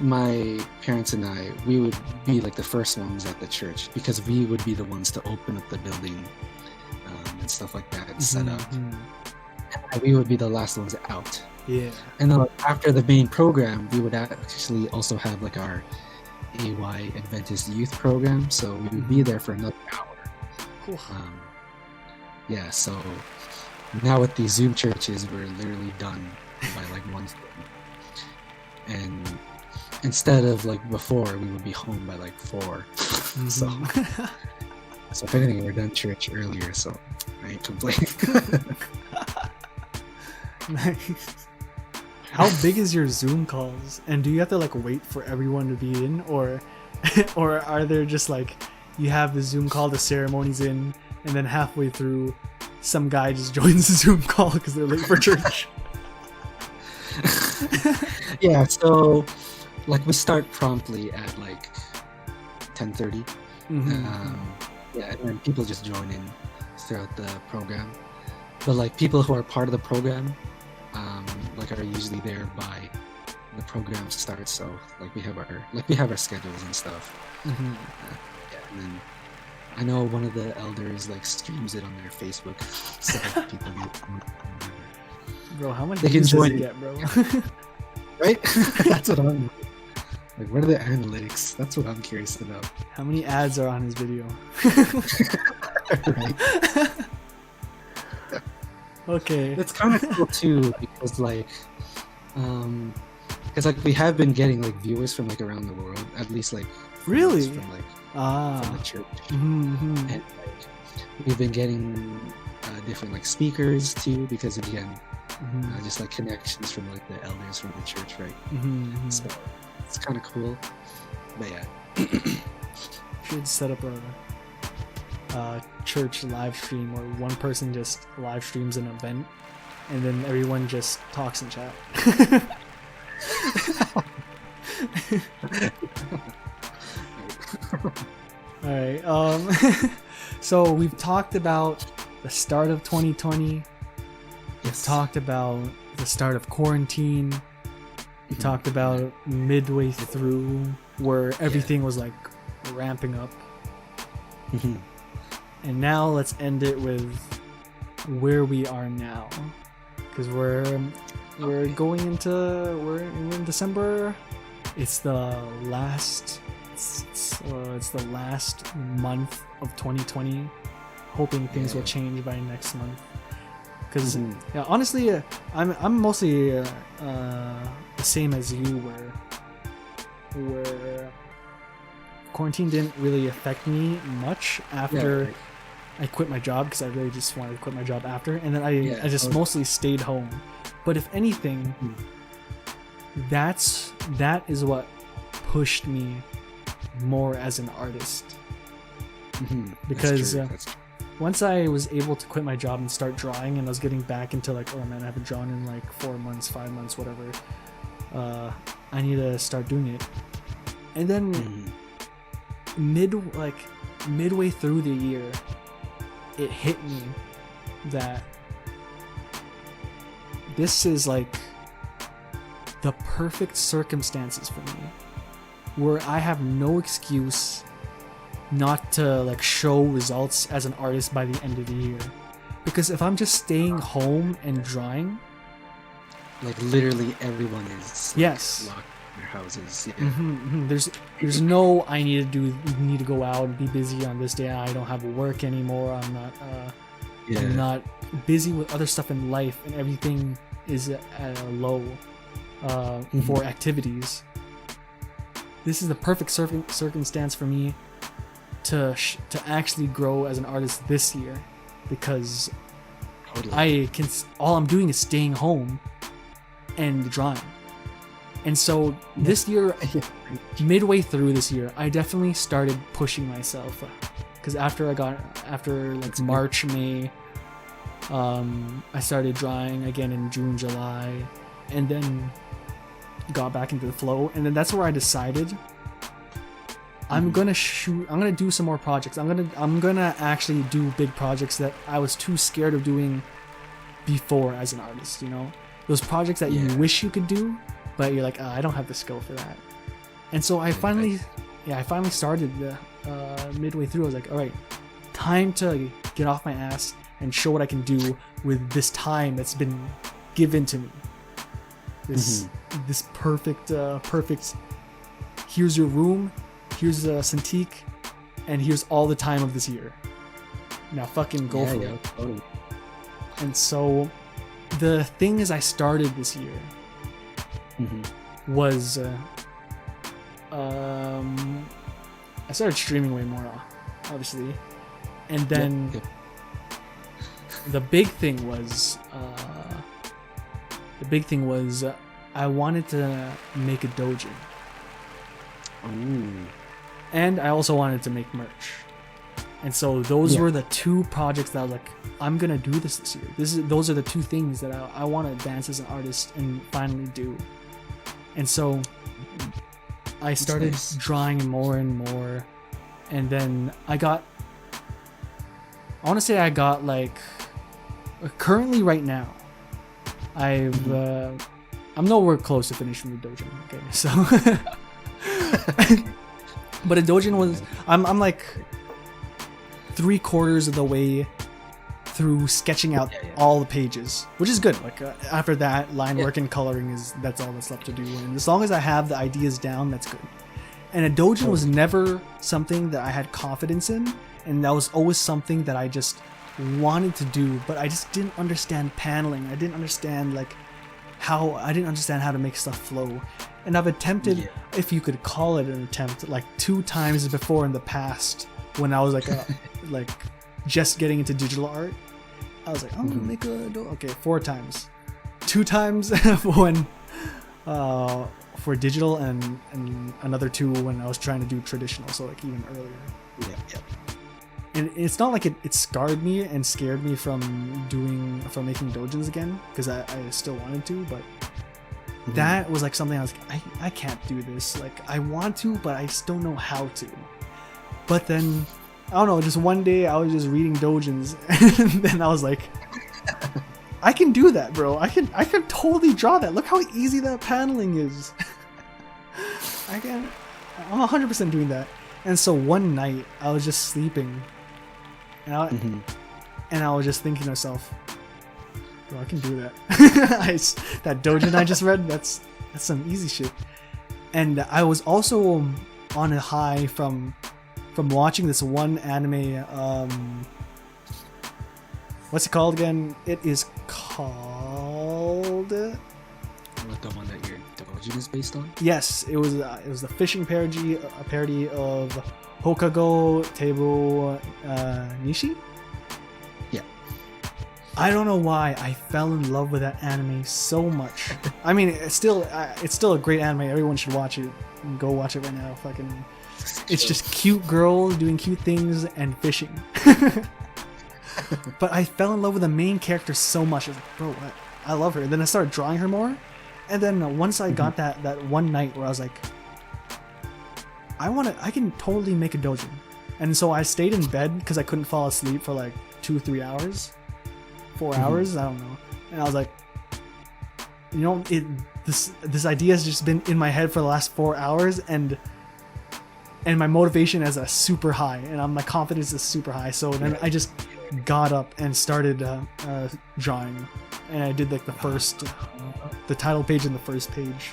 my parents and I, we would be like the first ones at the church because we would be the ones to open up the building and stuff like that and set up. And we would be the last ones out. Yeah. And then like, after the main program, we would actually also have like our AY Adventist Youth Program, so we would be there for another hour. Cool. Yeah, so now with these Zoom churches, we're literally done by like 1:30. And instead of like before, we would be home by like 4. So if anything, we're done church earlier, so I ain't complaining. Nice. How big is your Zoom calls? And do you have to like wait for everyone to be in, or are there just like you have the Zoom call, the ceremony's in, and then halfway through, some guy just joins the Zoom call because they're late for church? Yeah, so like we start promptly at like 10:30. Yeah, and then people just join in throughout the program. But like people who are part of the program, like are usually there by the program starts. So like we have our schedules and stuff. Yeah, and then I know one of the elders like streams it on their Facebook, so people get. Bro, how much they can views does join it it. get, bro? Right? That's what I'm like. What are the analytics? That's what I'm curious about. How many ads are on his video? Right. Okay. It's kind of cool too because we have been getting like viewers from like around the world, at least like Really? from the church, Mm-hmm. and like we've been getting different like speakers too because again, just like connections from like the elders from the church, right? So it's kind of cool, but yeah. Should set up a church live stream where one person just live streams an event and then everyone just talks in chat. All right. So we've talked about the start of 2020. We've talked about the start of quarantine. We talked about midway through where everything was like ramping up. And now let's end it with where we are now, because we're in December. It's the last month of 2020. Hoping things will change by next month. Because honestly, I'm mostly the same as you, where quarantine didn't really affect me much after I quit my job, because I really just wanted to quit my job after, and then I just mostly stayed home. But if anything, that is what pushed me more as an artist. Because once I was able to quit my job and start drawing, and I was getting back into like, oh man, I haven't drawn in like 4 months, 5 months, whatever. I need to start doing it. And then midway through the year, it hit me that this is like the perfect circumstances for me, where I have no excuse not to like show results as an artist by the end of the year. Because if I'm just staying home and drawing, like literally everyone is locked in their houses. There's no I need to go out and be busy on this day. I don't have work anymore. I'm not busy with other stuff in life, and everything is at a low for activities. This is the perfect circumstance for me to actually grow as an artist this year, because all I'm doing is staying home and drawing. And so this year, midway through this year, I definitely started pushing myself, because after March, May, I started drawing again in June, July, and then got back into the flow. And then that's where I decided I'm gonna do some more projects. I'm gonna actually do big projects that I was too scared of doing before as an artist. You know, those projects that you wish you could do, but you're like, I don't have the skill for that. And so I finally started midway through. I was like, all right, time to get off my ass and show what I can do with this time that's been given to me. This perfect. Here's your room. Here's a Cintiq, and here's all the time of this year. Now fucking go for it. Totally. And so the thing is I started this year was I started streaming way more, obviously. And then the big thing was I wanted to make a doujin. Ooh. And I also wanted to make merch. And so those were the two projects that I was like, I'm gonna do this year. Those are the two things that I want to advance as an artist and finally do. And so I started drawing more and more, and then I want to say I got like, currently right now, I'm nowhere close to finishing the doujin. Okay, so. But a doujin was I'm like 3/4 of the way through sketching out all the pages, which is good. Like after that, line work and coloring that's all that's left to do. And as long as I have the ideas down, that's good. And a doujin was never something that I had confidence in, and that was always something that I just wanted to do, but I just didn't understand paneling. I didn't understand how to make stuff flow. And I've attempted, if you could call it an attempt, like 2 times before in the past when I was like just getting into digital art. I was like, I'm gonna make a 4 times. 2 times when for digital, and another 2 when I was trying to do traditional, so like even earlier. And it's not like it scarred me and scared me from making doujins again, because I still wanted to, but that was like something I was like, I can't do this. Like I want to, but I just don't know how to. But then I don't know, just one day I was just reading doujins, and then I was like, I can do that, bro. I can totally draw that. Look how easy that paneling is. I'm 100% doing that. And so one night I was just sleeping, and I was just thinking to myself, bro, I can do that. That doujin I just read, that's some easy shit. And I was also on a high from watching this one anime. What's it called again? It is called. What, the one that your doujin is based on? Yes, it was the fishing parody of Hokago Teibo Nishi. I don't know why I fell in love with that anime so much. I mean, it's still a great anime. Everyone should watch it. Go watch it right now. Fucking, it's just cute girls doing cute things and fishing. But I fell in love with the main character so much. I was like, bro, I love her. And then I started drawing her more. And then once I got that one night where I was like, I can totally make a doujin. And so I stayed in bed because I couldn't fall asleep for like 2-3 hours. 4 hours, I don't know. And I was like, you know, this idea has just been in my head for the last 4 hours, and my motivation is super high, and my confidence is super high. So then I just got up and started drawing, and I did like the title page and the first page.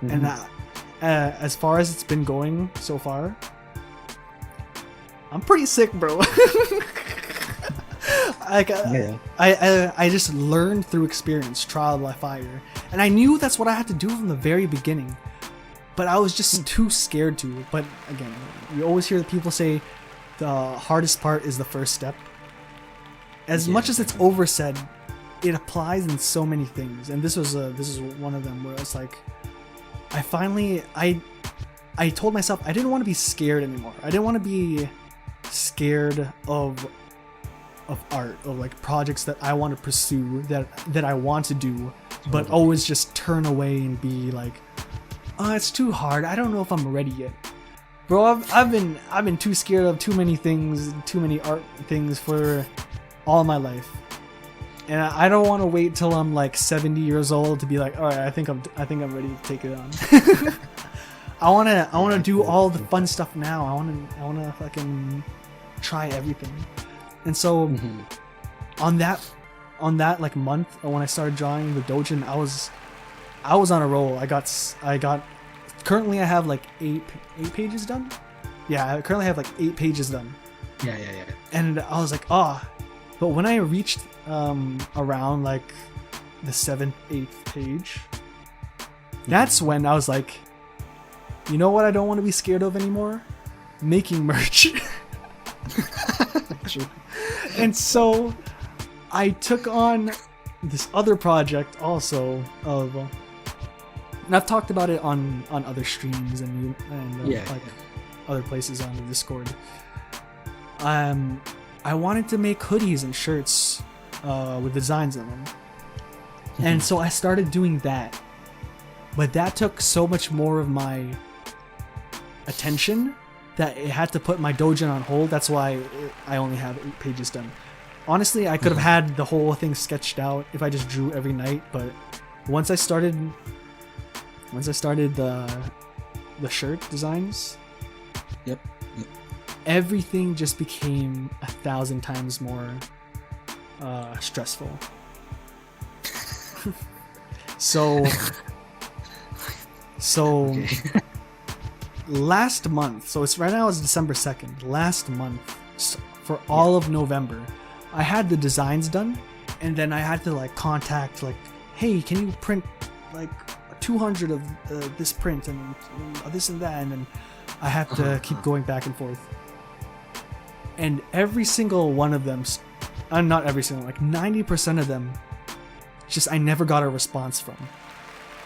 And as far as it's been going so far, I'm pretty sick, bro. I just learned through experience, trial by fire, and I knew that's what I had to do from the very beginning, but I was just too scared to. But again, you always hear the people say the hardest part is the first step. As much as it's oversaid, it applies in so many things, and this is one of them where it's like, I told myself I didn't want to be scared anymore. I didn't want to be scared of of art, or like projects that I want to pursue, that I want to do, but always just turn away and be like, oh, it's too hard, I don't know if I'm ready yet. Bro, I've been too scared of too many things, too many art things for all my life. And I don't want to wait till I'm like 70 years old to be like, all right, I think I'm ready to take it on. I wanna do all the fun stuff now. I wanna fucking try everything. And so on that like month when I started drawing the doujin, I was on a roll. I got currently I have like eight pages done. Yeah, I currently have like 8 pages done. Yeah. And I was like, but when I reached around like the 7th, 8th page, that's when I was like, you know what I don't want to be scared of anymore? Making merch. And so I took on this other project also of, and I've talked about it on other streams and like other places on the Discord. I wanted to make hoodies and shirts with designs on them. And so I started doing that. But that took so much more of my attention that it had to put my doujin on hold. That's why I only have 8 pages done. Honestly, I could have had the whole thing sketched out if I just drew every night, but once I started the shirt designs, Yep. everything just became 1,000 times more stressful. So Okay. last month, so it's right now it's December 2nd. Last month, for all of November, I had the designs done, and then I had to like contact like, hey, can you print like 200 of this print and this and that, and then I have to keep going back and forth. And every single one of them, not every single, like 90% of them, just I never got a response from.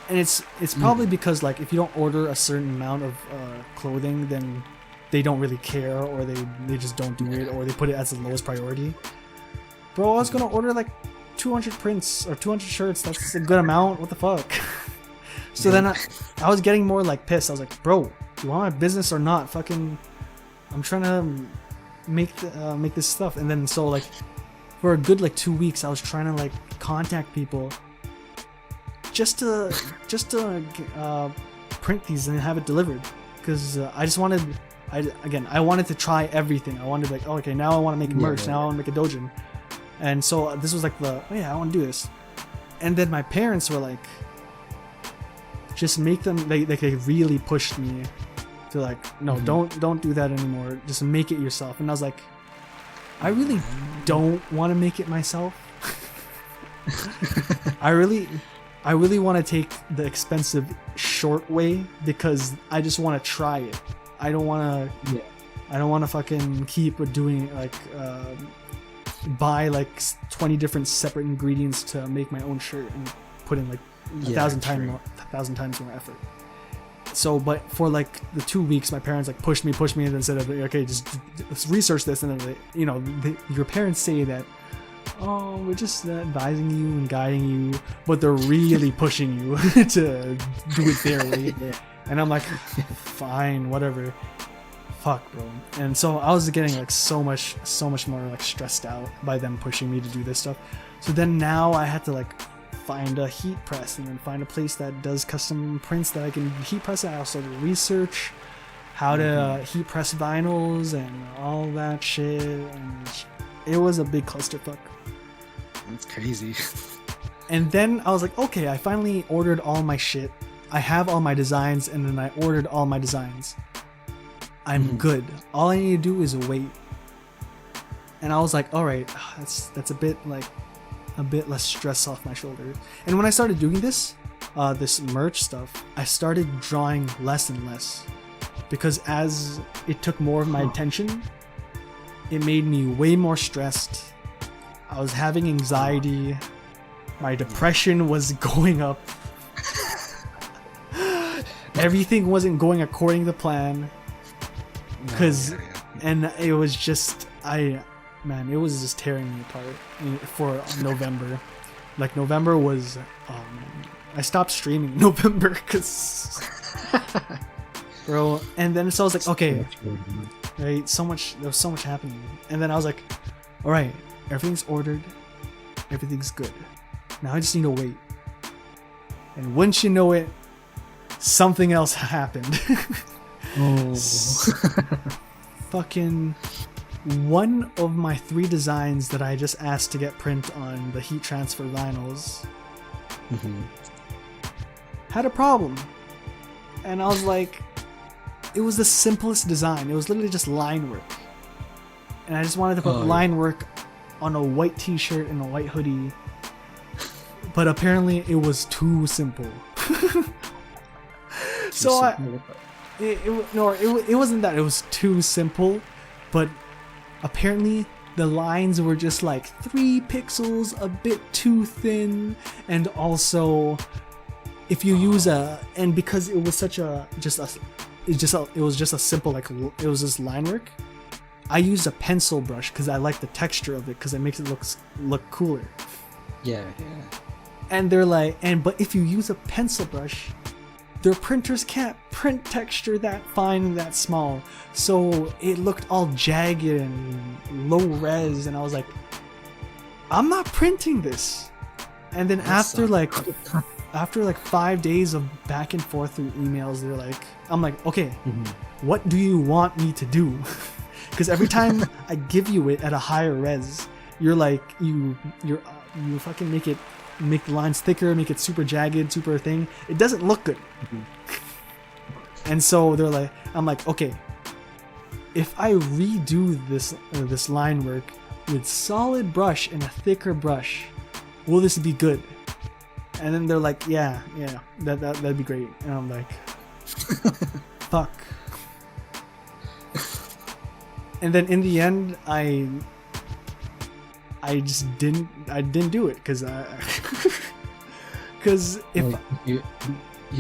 And it's probably because like if you don't order a certain amount of clothing, then they don't really care, or they just don't do it, or they put it as the lowest priority. Bro, I was gonna order like 200 prints or 200 shirts. That's a good amount. What the fuck? So then I was getting more like pissed. I was like, bro, do you want my business or not? Fucking, I'm trying to make this stuff. And then so like for a good like 2 weeks, I was trying to like contact people just to print these and have it delivered, because I just wanted, I wanted to try everything. I wanted to like, oh, okay, now I want to make merch. Now I want to make a doujin. And so this was like I want to do this. And then my parents were like, just make them, they really pushed me to like, no, don't do that anymore. Just make it yourself. And I was like, I really don't want to make it myself. I really want to take the expensive short way, because I just want to try it. I don't want to fucking keep doing like buy like 20 different separate ingredients to make my own shirt and put in like 1,000 times more effort. So, but for like the 2 weeks, my parents like pushed me and then said, okay, just let's research this. And then your parents say that, oh, we're just advising you and guiding you, but they're really pushing you to do it their way. And I'm like, fine, whatever. Fuck, bro. And so I was getting like so much more like stressed out by them pushing me to do this stuff. So then now I had to like find a heat press and then find a place that does custom prints that I can heat press. I also research how to heat press vinyls and all that shit. And it was a big clusterfuck. That's crazy. And then I was like, okay, I finally ordered all my shit. I have all my designs, and then I ordered all my designs. I'm good. All I need to do is wait. And I was like, all right, that's a bit less stress off my shoulders. And when I started doing this merch stuff, I started drawing less and less, because as it took more of my attention, it made me way more stressed. I was having anxiety. My depression was going up. Everything wasn't going according to plan. And it was just, I man, it was just tearing me apart for November. Like November was, I stopped streaming in November because, bro. And then so I was like, okay, right, there was so much happening, and then I was like, all right, everything's ordered, everything's good. Now I just need to wait. And wouldn't you know it, something else happened. Oh. Fucking one of my 3 designs that I just asked to get print on the heat transfer vinyls had a problem. And I was like, it was the simplest design. It was literally just line work. And I just wanted to put line work on a white t-shirt and a white hoodie. But apparently it was too simple. So it wasn't that it was too simple, but apparently the lines were just like 3 pixels, a bit too thin, and also if you use and because it was such a it was just a simple, like, it was just line work, I used a pencil brush because I like the texture of it because it makes it look cooler. Yeah. And they're like, but if you use a pencil brush, their printers can't print texture that fine and that small, so it looked all jagged and low res, and I was like, I'm not printing this. And then after like 5 days of back and forth through emails, I'm like, okay, what do you want me to do? Because every time I give you it at a higher res, you're like, you fucking make the lines thicker, make it super jagged, super thing. It doesn't look good. And so they're like, I'm like, okay, if I redo this line work with solid brush and a thicker brush, will this be good? And then they're like, yeah, that'd be great. And I'm like, fuck. And then in the end, I just didn't do it because if you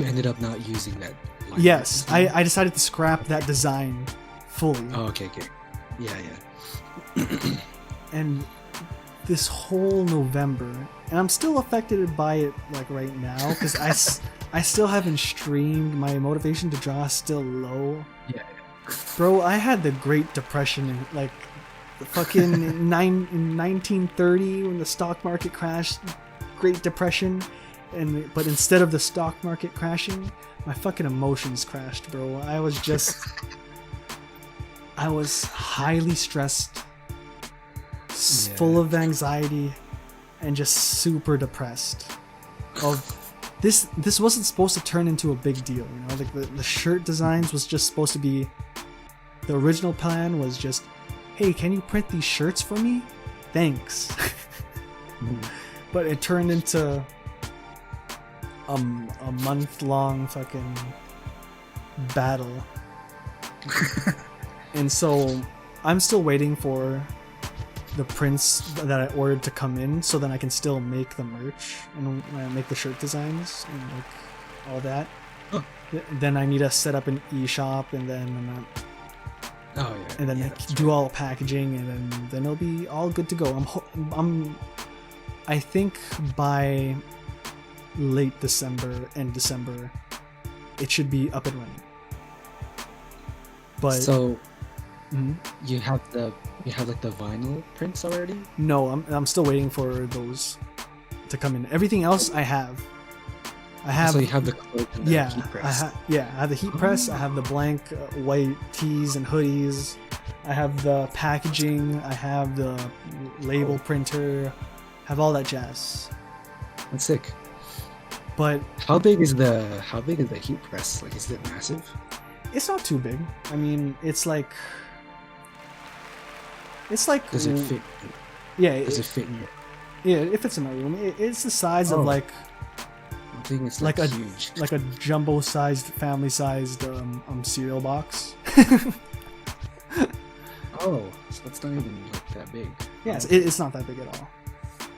ended up not using that line. Yes, I decided to scrap that design fully. Oh, okay. Yeah. And this whole November, and I'm still affected by it like right now because I still haven't streamed. My motivation to draw is still low. Yeah. Bro, I had the Great Depression in like the fucking in 1930 when the stock market crashed. Great Depression, but instead of the stock market crashing, my fucking emotions crashed, bro. I was highly stressed, full of anxiety, and just super depressed. This wasn't supposed to turn into a big deal, you know. Like the shirt designs was just supposed to be. The original plan was just, hey, can you print these shirts for me? Thanks. But it turned into a month-long fucking battle. And so I'm still waiting for the prints that I ordered to come in so then I can still make the merch and make the shirt designs and like all that. Huh. Then I need to set up an e-shop and then and then do all packaging, and then it'll be all good to go. I think by late December and December, it should be up and running. But so you have like the vinyl prints already? No, I'm still waiting for those to come in. Everything else I have. So you have the cloak and the heat press. I have the heat press. I have the blank white tees and hoodies. I have the packaging. I have the label printer. I have all that jazz. That's sick. But how big is the heat press? Like, is it massive? It's not too big. I mean, it's like. Does it fit? Yeah. Does it fit in your? Yeah, it fits in my room. It's the size of like. I think it's like huge. Like a jumbo-sized, family-sized cereal box. Oh, so it's not even like that big. Yeah, it's not that big at all.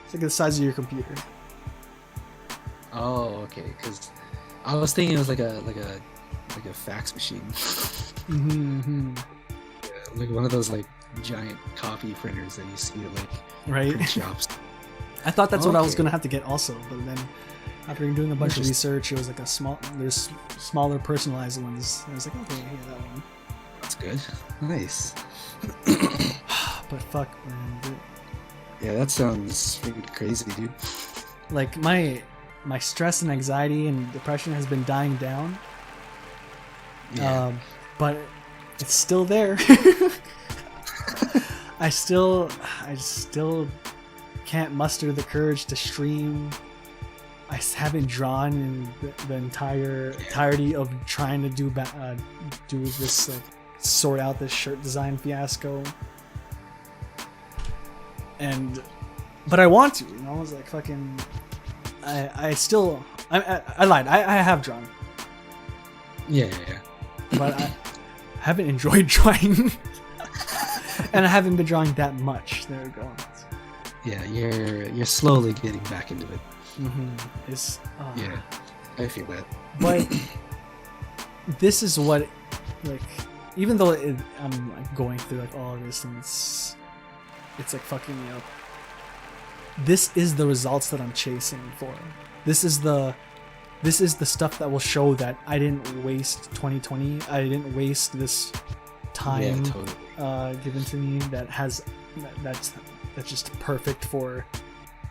It's like the size of your computer. Oh, okay. Because I was thinking it was like a fax machine. Mm-hmm. Yeah, like one of those like giant copy printers that you see at like Right. print shops. I thought that's what I was Okay. gonna have to get also, but then after doing a bunch of research, it was like there's smaller personalized ones. I was like, okay, yeah, that one. That's good. Nice. But fuck, man. Yeah, that sounds freaking crazy, dude. Like my stress and anxiety and depression has been dying down. Yeah. But it's still there. I still can't muster the courage to stream. I haven't drawn in the entirety of trying to do this, like, sort out this shirt design fiasco. But I want to, I was like, fucking. I lied. I have drawn, Yeah. but I haven't enjoyed drawing, and I haven't been drawing that much. There we go. Yeah, you're slowly getting back into it. It's Yeah, I feel that. but this is what, like, even though I'm like going through like all of this, and it's like fucking, this is the results that I'm chasing for. This is the stuff that will show that I didn't waste 2020. I didn't waste this time given to me that's just perfect for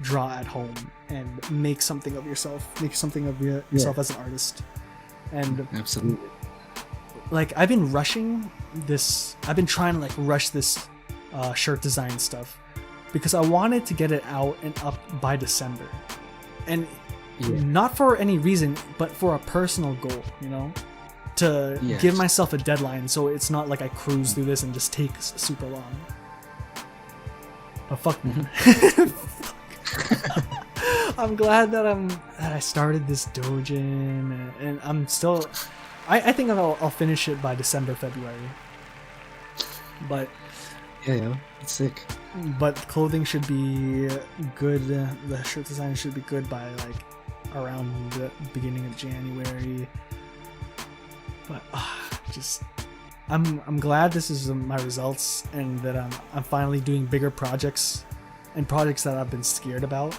draw at home and make something of yourself. Make something of yourself as an artist. And absolutely. Like, I've been rushing this. I've been trying to like rush this shirt design stuff because I wanted to get it out and up by December, and not for any reason, but for a personal goal, to give myself a deadline, so it's not like I cruise through this and just takes super long. But fuck, I'm glad that I started this Dojin, and I'm still. I think I'll finish it by December, February. But yeah, it's sick. But clothing should be good. The shirt design should be good by like around the beginning of January. But I'm glad this is my results, and that I'm finally doing bigger projects and projects that I've been scared about.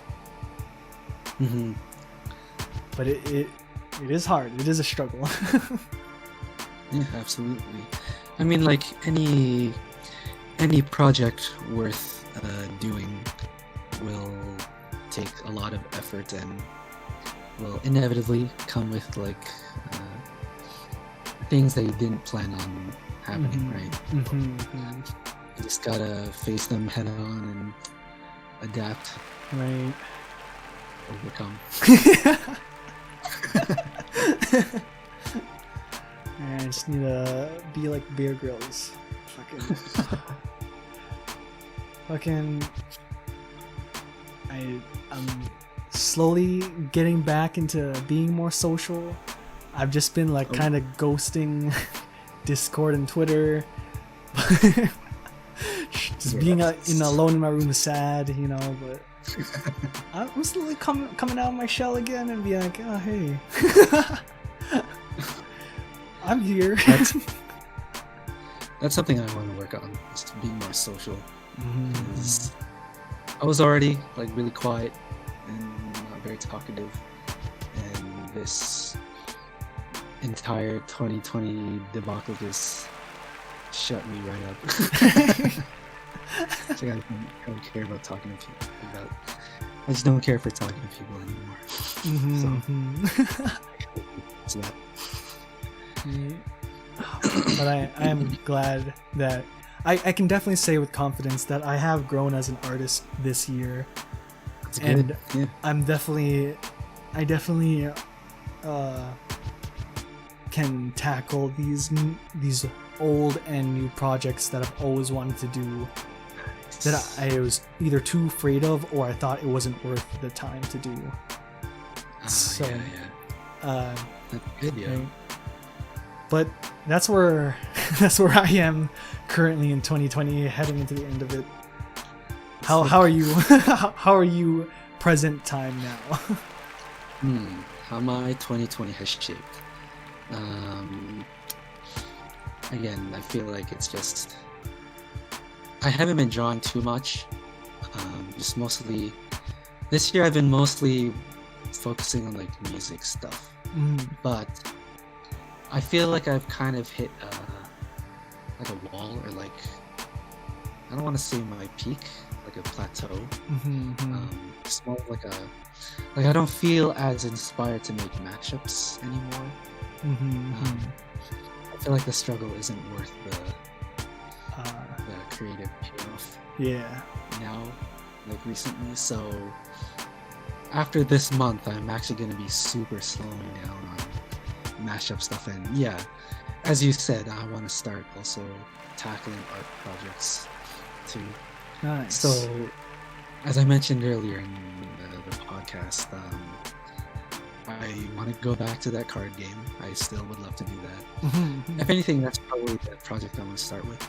But it is hard. It is a struggle. Yeah, absolutely. I mean, like any project worth doing will take a lot of effort and will inevitably come with like things that you didn't plan on happening, right? You just gotta face them head on and adapt, right? Overcome. I just need to be like Bear Grylls. Fucking. I'm slowly getting back into being more social. I've just been like kind of ghosting Discord and Twitter. Just being alone in my room is sad, but I'm slowly coming out of my shell again and be like, oh hey, I'm here. That's something I want to work on, just being more social. I was already like really quiet and not very talkative, and this entire 2020 debacle just shut me right up. So I don't care about talking to people. I just don't care for talking to people anymore. So that. But I am glad that I can definitely say with confidence that I have grown as an artist this year. That's and good. Yeah. I definitely can tackle these old and new projects that I've always wanted to do, that I was either too afraid of or I thought it wasn't worth the time to do. That's good, yeah. Right? But that's where I am currently in 2020, heading into the end of it. How are you? How are you present time now? How my 2020 has shaped. Again, I feel like it's just I haven't been drawing too much. Just mostly this year I've been mostly focusing on like music stuff. But I feel like I've kind of hit like a wall, or like, I don't want to say my peak, like a plateau. It's more like like I don't feel as inspired to make mashups anymore. I feel like the struggle isn't worth the creative payoff. Yeah. Now, like recently, so after this month, I'm actually going to be super slowing down on mashup stuff, and yeah, as you said, I want to start also tackling art projects too. Nice. So, as I mentioned earlier in the podcast, I want to go back to that card game. I still would love to do that. If anything, that's probably the project I want to start with,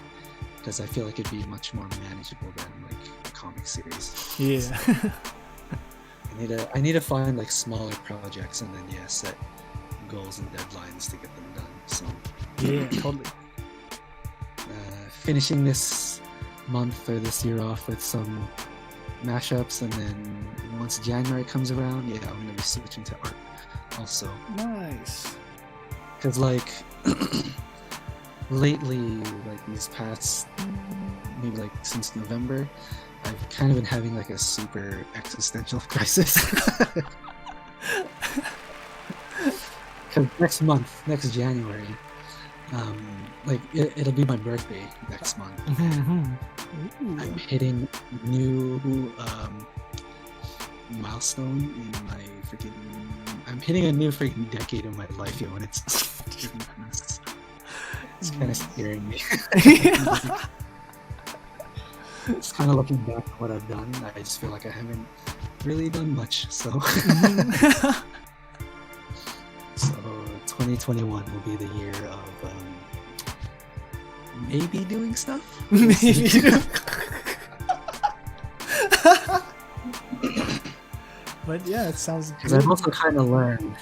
because I feel like it'd be much more manageable than like a comic series. Yeah. I need to find like smaller projects, and then set goals and deadlines to get them done. So yeah, totally. Finishing this month or this year off with some mashups, and then once January comes around, I'm gonna be switching to art also. Nice. Because like lately, like these past maybe like since November, I've kind of been having like a super existential crisis. Because next January, like it'll be my birthday next month. I'm hitting a new milestone in my I'm hitting a new freaking decade of my life, and it's kind of scaring me. It's kind of looking back at what I've done. I just feel like I haven't really done much. So, so 2021 will be the year of maybe doing stuff. But yeah, it sounds good. Because I've also kind of learned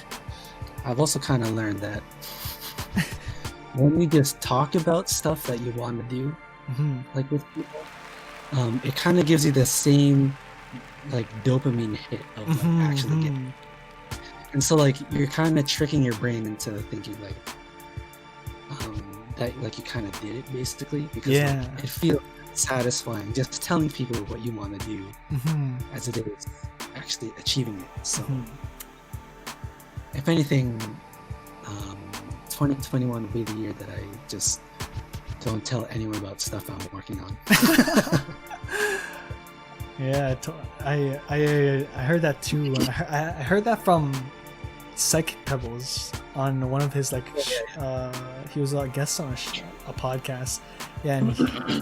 that when you just talk about stuff that you want to do, like with people, it kind of gives you the same like dopamine hit of like actually getting it. And so like you're kind of tricking your brain into thinking like that like you kind of did it basically, because like, it feels satisfying just telling people what you want to do as it is actually achieving it. So if anything, 2021 will be the year that I just don't tell anyone about stuff I'm working on. Yeah, I heard that too. I heard that from Psychic Pebbles on one of his like he was a guest on a podcast. Yeah, and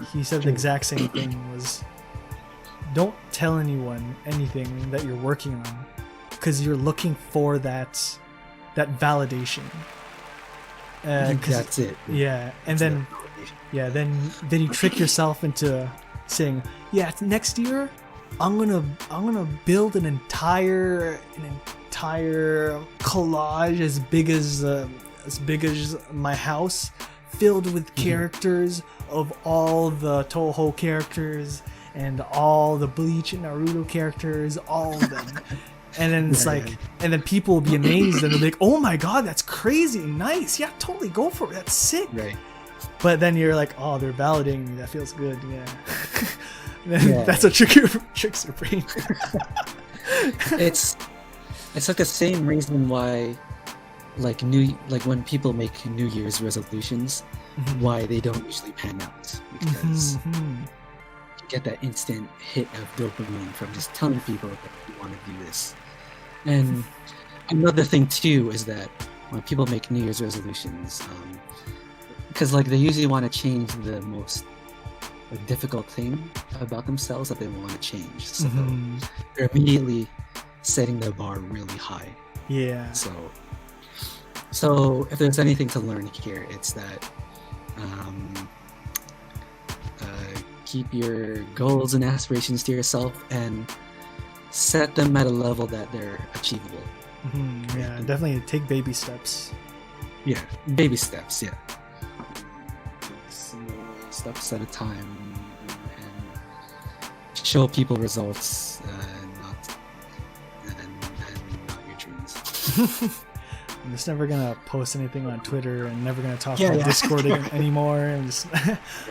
he said the exact same thing, was don't tell anyone anything that you're working on, because you're looking for that validation. That's it. Yeah, and then then you trick yourself into saying, next year I'm gonna build an entire collage as big as my house, filled with characters of all the Toho characters and all the Bleach and Naruto characters, all of them. And then it's and then people will be amazed and they'll be like, "Oh my god, that's crazy, nice, yeah, totally, go for it, that's sick." Right. But then you're like, "Oh, they're validating me, that feels good." That's what tricks your brain. It's like the same reason why like when people make New Year's resolutions, why they don't usually pan out, because you get that instant hit of dopamine from just telling people that you want to do this. And another thing too is that when people make New Year's resolutions, because like they usually want to change the most difficult thing about themselves that they want to change, so they're immediately setting the bar really high. Yeah. So if there's anything to learn here, it's that keep your goals and aspirations to yourself and set them at a level that they're achievable. Yeah, definitely take baby steps. Yeah, baby steps. Yeah, small steps at a time, show people results, not your dreams. I'm just never gonna post anything on Twitter and never gonna talk Yeah, on yeah. Discord anymore. I'm just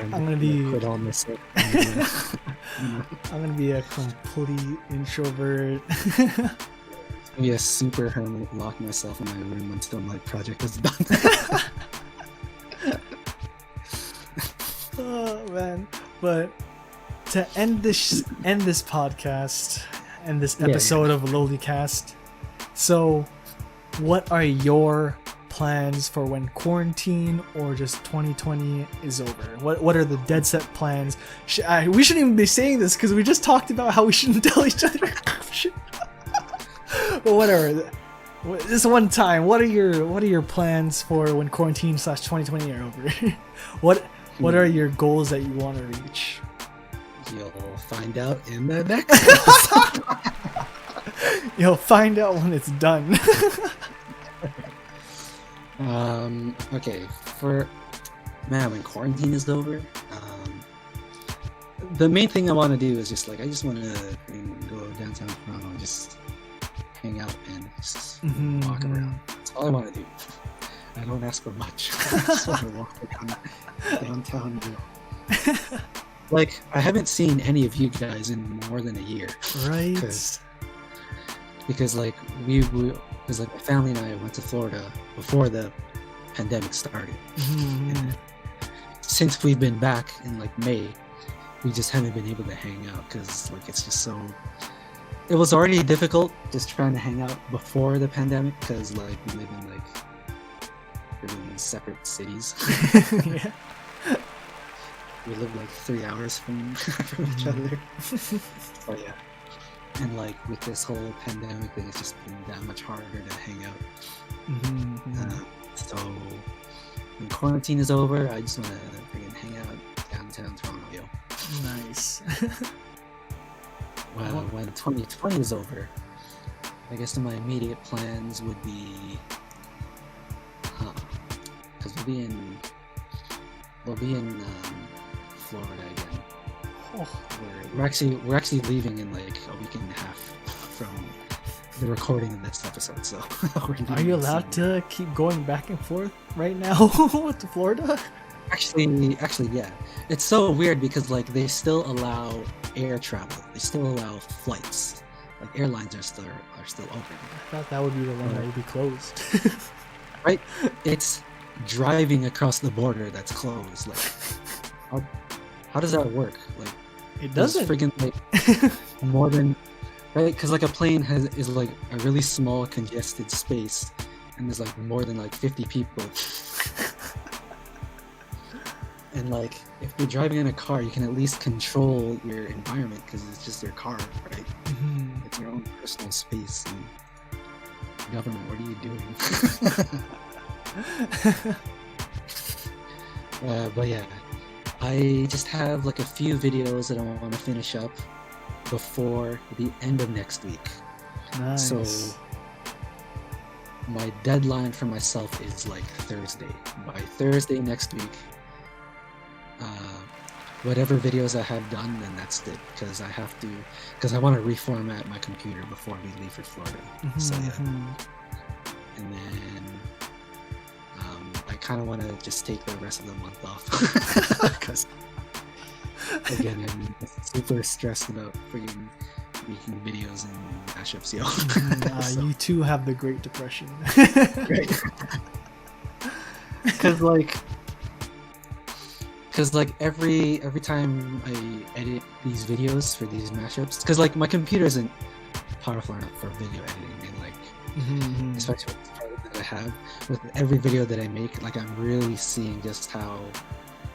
I'm gonna be quit all this. I'm gonna be a complete introvert. Be a super hermit, lock myself in my room until my project is done. Oh man. But to end this podcast and this episode of LoliCast, so what are your plans for when quarantine or just 2020 is over? What are the dead set plans? We shouldn't even be saying this because we just talked about how we shouldn't tell each other. But whatever. This one time, what are your plans for when quarantine / 2020 are over? What are your goals that you want to reach? You'll find out in the next episode. You'll find out when it's done. Okay, when quarantine is over, the main thing I want to do is just I just want to go downtown Toronto and just hang out and just walk around. That's all I want to do. I don't ask for much. I just want to walk around downtown. I haven't seen any of you guys in more than a year. Right. Because my family and I went to Florida before the pandemic started. And since we've been back in May, we just haven't been able to hang out because it's just so. It was already difficult just trying to hang out before the pandemic because we live in separate cities. Yeah. We live 3 hours from each other. But yeah. And with this whole pandemic thing, it's just been that much harder to hang out. So when quarantine is over, I just want to hang out downtown Toronto, yo. Nice. Well, when 2020 is over, I guess my immediate plans would be, because we'll be in Florida again. Oh. We're actually leaving in a week and a half from the recording of this episode. So are you allowed to keep going back and forth right now to Florida? Actually, yeah. It's so weird because they still allow air travel. They still allow flights. Airlines are still open. I thought that would be the one that would be closed. Right? It's driving across the border that's closed. How does that work? It doesn't. Freaking more than right? Because a plane is a really small congested space, and there's more than 50 people. And if you're driving in a car, you can at least control your environment because it's just your car, right? It's your own personal space. And government, what are you doing? But yeah, I just have a few videos that I want to finish up before the end of next week. Nice. So my deadline for myself is Thursday. By Thursday next week, whatever videos I have done, then that's it. Because I want to reformat my computer before we leave for Florida. So yeah. And then I kind of want to just take the rest of the month off because again, I'm super stressed about freaking making videos and mashups, yo. So. You too have the Great Depression. Because every time I edit these videos for these mashups, because my computer isn't powerful enough for video editing, and especially with the product that I have, with every video that I make, I'm really seeing just how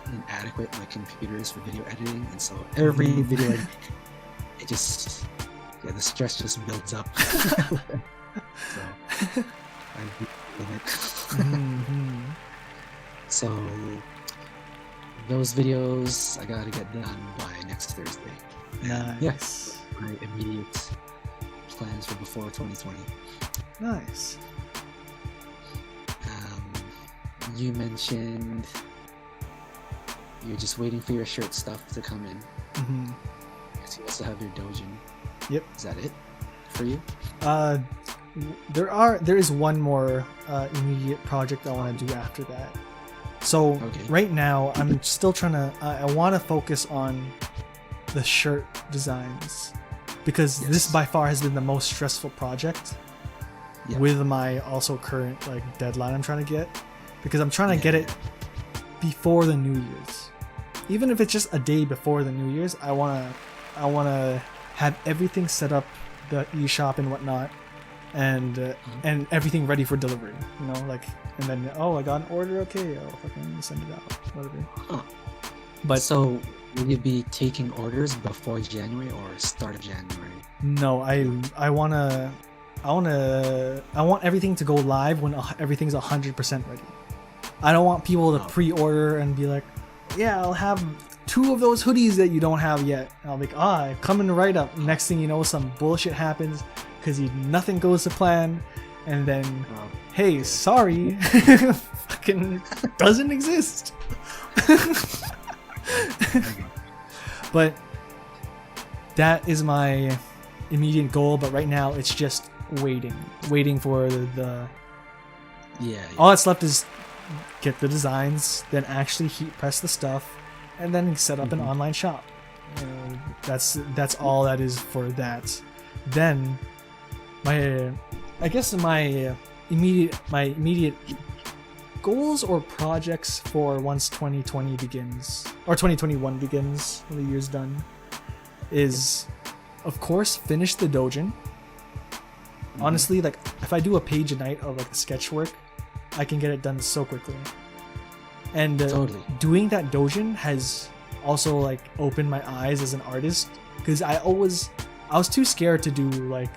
inadequate my computer is for video editing, and so every video I make, it just the stress just builds up. So I'm feeling it. So those videos I gotta get done by next Thursday. Nice. Yes, my immediate plans for before 2020. Nice. You mentioned you're just waiting for your shirt stuff to come in. So you also have your Dojin. Yep. Is that it for you? There is one more immediate project I want to do after that. So right now I'm still trying to. I want to focus on the shirt designs because this by far has been the most stressful project. Yep. With my also current like deadline I'm trying to get, because I'm trying to get it before the New Year's. Even if it's just a day before the New Year's, I wanna have everything set up, the eShop and whatnot, and everything ready for delivery. You know, like, and then I got an order. Okay, I'll fucking send it out. Whatever. Huh. But so will you be taking orders before January or start of January? No, I want everything to go live when everything's 100% ready. I don't want people to pre-order and be like, yeah, I'll have 2 of those hoodies that you don't have yet. And I'll be like, coming right up. Next thing you know, some bullshit happens because nothing goes to plan. And then, hey, sorry, fucking doesn't exist. But that is my immediate goal. But right now, it's just waiting for the all that's left is get the designs, then actually heat press the stuff, and then set up an online shop. That's all that is for that. Then my immediate goals or projects for once 2020 begins or 2021 begins, when the year's done, is of course finish the Dojin. Honestly, like if I do a page a night of like the sketch work, I can get it done so quickly. And doing that Dojin has also like opened my eyes as an artist, because I was too scared to do like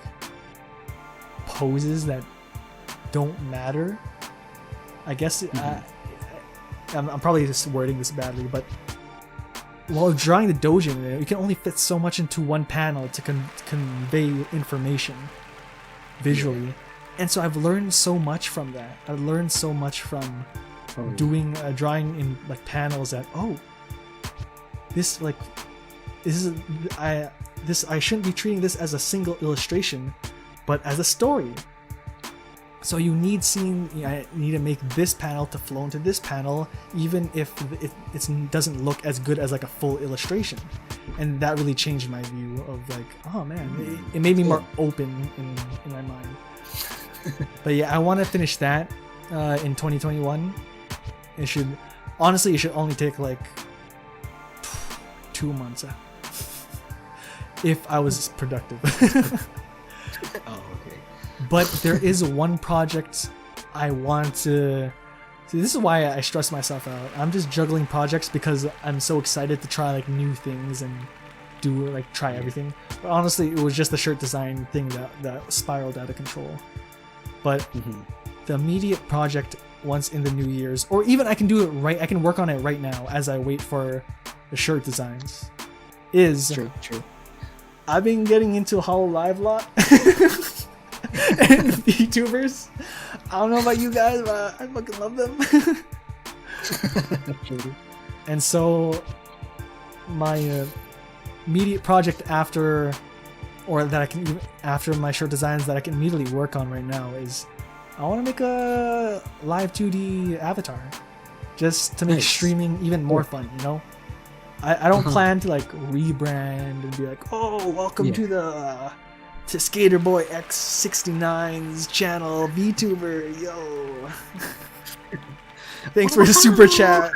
poses that don't matter. I guess I'm probably just wording this badly, but while drawing the Dojin, you can only fit so much into one panel to convey information visually. And so I've learned so much from that. I've learned so much from doing drawing in like panels that I shouldn't be treating this as a single illustration, but as a story. So you need I need to make this panel to flow into this panel, even if it doesn't look as good as like a full illustration. And that really changed my view of like, oh man, it made me more open in my mind. But yeah, I want to finish that in 2021. It should only take like 2 months if I was productive. But there is one project I want to see. This is why I stress myself out. I'm just juggling projects because I'm so excited to try like new things and try everything. But honestly, it was just the shirt design thing that spiraled out of control. But the immediate project once in the New Year's, or even I can do it right, I can work on it right now as I wait for the shirt designs, is true. I've been getting into HoloLive a lot. And VTubers. I don't know about you guys, but I fucking love them. And so my immediate project after my shirt designs that I can immediately work on right now is I want to make a live 2D avatar, just to make streaming even more fun, you know? I don't plan to like rebrand and be like, oh, welcome to Skater Boy X69's channel, VTuber, yo. Thanks for the super chat.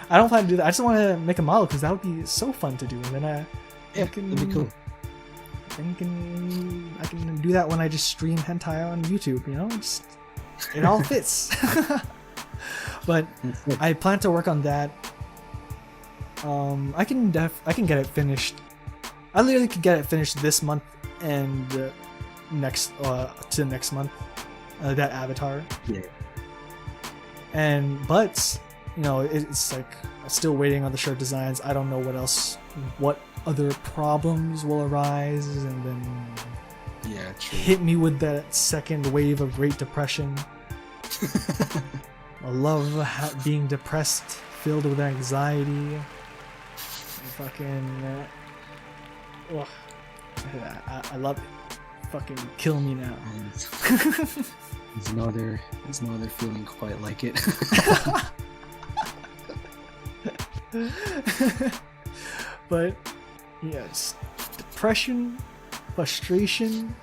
I don't plan to do that. I just want to make a model because that would be so fun to do. And then that'd be cool. I can do that when I just stream hentai on YouTube, you know? It all fits. But I plan to work on that. I can get it finished. I literally could get it finished this month and next month. That avatar. Yeah. But you know, it's like I'm still waiting on the shirt designs. I don't know what other problems will arise, and then hit me with that second wave of Great Depression. I love being depressed, filled with anxiety. Fucking. Ugh. I love it. Fucking kill me now. And there's no other feeling quite like it. But yes, depression, frustration,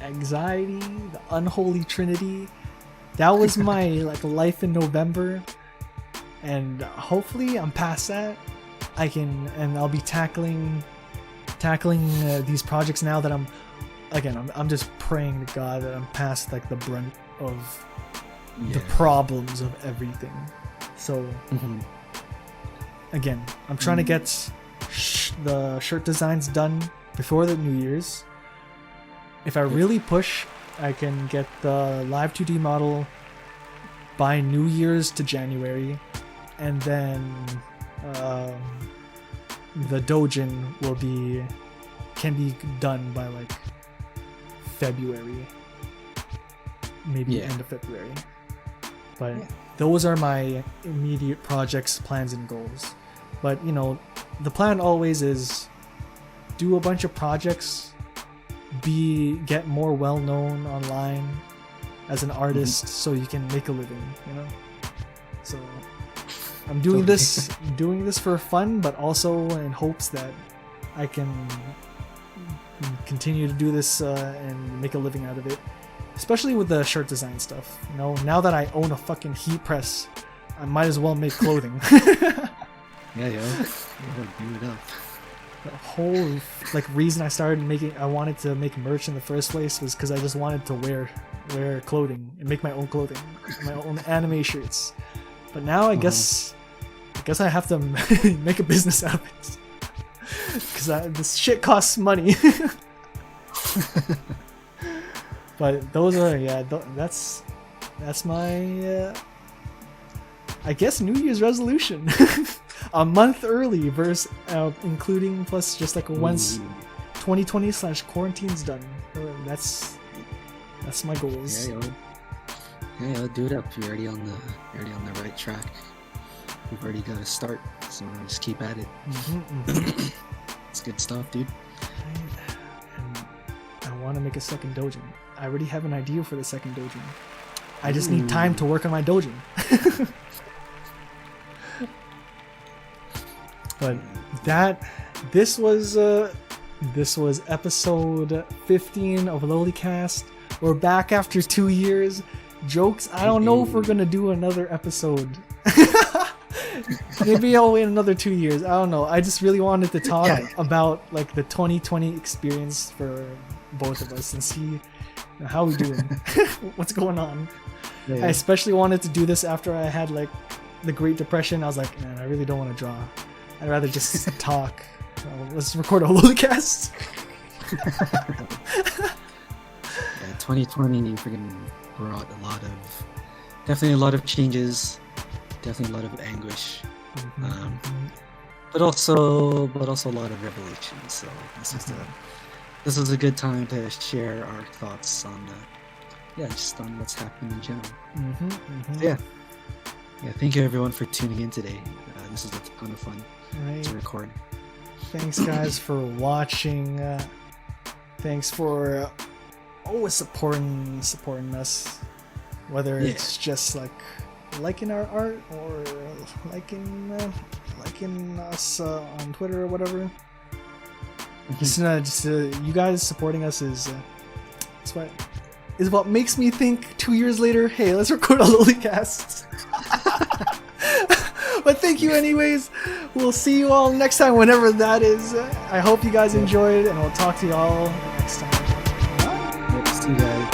anxiety, the unholy trinity. That was my like life in November, and hopefully I'm past that. I'll be tackling these projects now that I'm just praying to God that I'm past like the brunt of the problems of everything. So again, I'm trying to get the shirt designs done before the New Year's. If I really push, I can get the live 2D model by New Year's to January, and then the Dojin can be done by like February, maybe end of February. But those are my immediate projects, plans, and goals. But you know, the plan always is do a bunch of projects, get more well known online as an artist, so you can make a living. You know, so I'm doing this for fun, but also in hopes that I can continue to do this and make a living out of it, especially with the shirt design stuff. You know, now that I own a fucking heat press, I might as well make clothing. Yeah, do it up. The whole like reason I wanted to make merch in the first place was because I just wanted to wear clothing and make my own clothing, my own anime shirts. But now I guess I have to make a business out of it, because this shit costs money. But those are that's my I guess New Year's resolution. A month early versus including plus just like once 2020/quarantine's done. That's my goals. Yeah, do it up. You're already on the right track. You've already got to start, so just keep at it. It's good stuff, dude. And I want to make a second dojin. I already have an idea for the second dojin. I just need time to work on my dojin. But this was episode 15 of LoliCast. We're back after 2 years. Jokes, I don't know if we're gonna do another episode. Maybe I'll wait another 2 years. I don't know. I just really wanted to talk about like the 2020 experience for both of us and see how we doing. What's going on. I especially wanted to do this after I had like the Great Depression. I was like, man, I really don't want to draw. I'd rather just talk. Let's record a LoliCast. 2020 freaking brought definitely a lot of changes, definitely a lot of anguish, but also a lot of revelations. So this is a good time to share our thoughts on just on what's happening in general. Yeah, thank you everyone for tuning in today. This is a ton of fun to record. Thanks guys for watching. Thanks for always supporting us, whether it's just like liking our art or liking us on Twitter or whatever. Just you guys supporting us is what makes me think 2 years later, hey, let's record a LoliCast. But thank you anyways. We'll see you all next time, whenever that is. I hope you guys enjoyed, and we'll talk to you all next time. See you guys.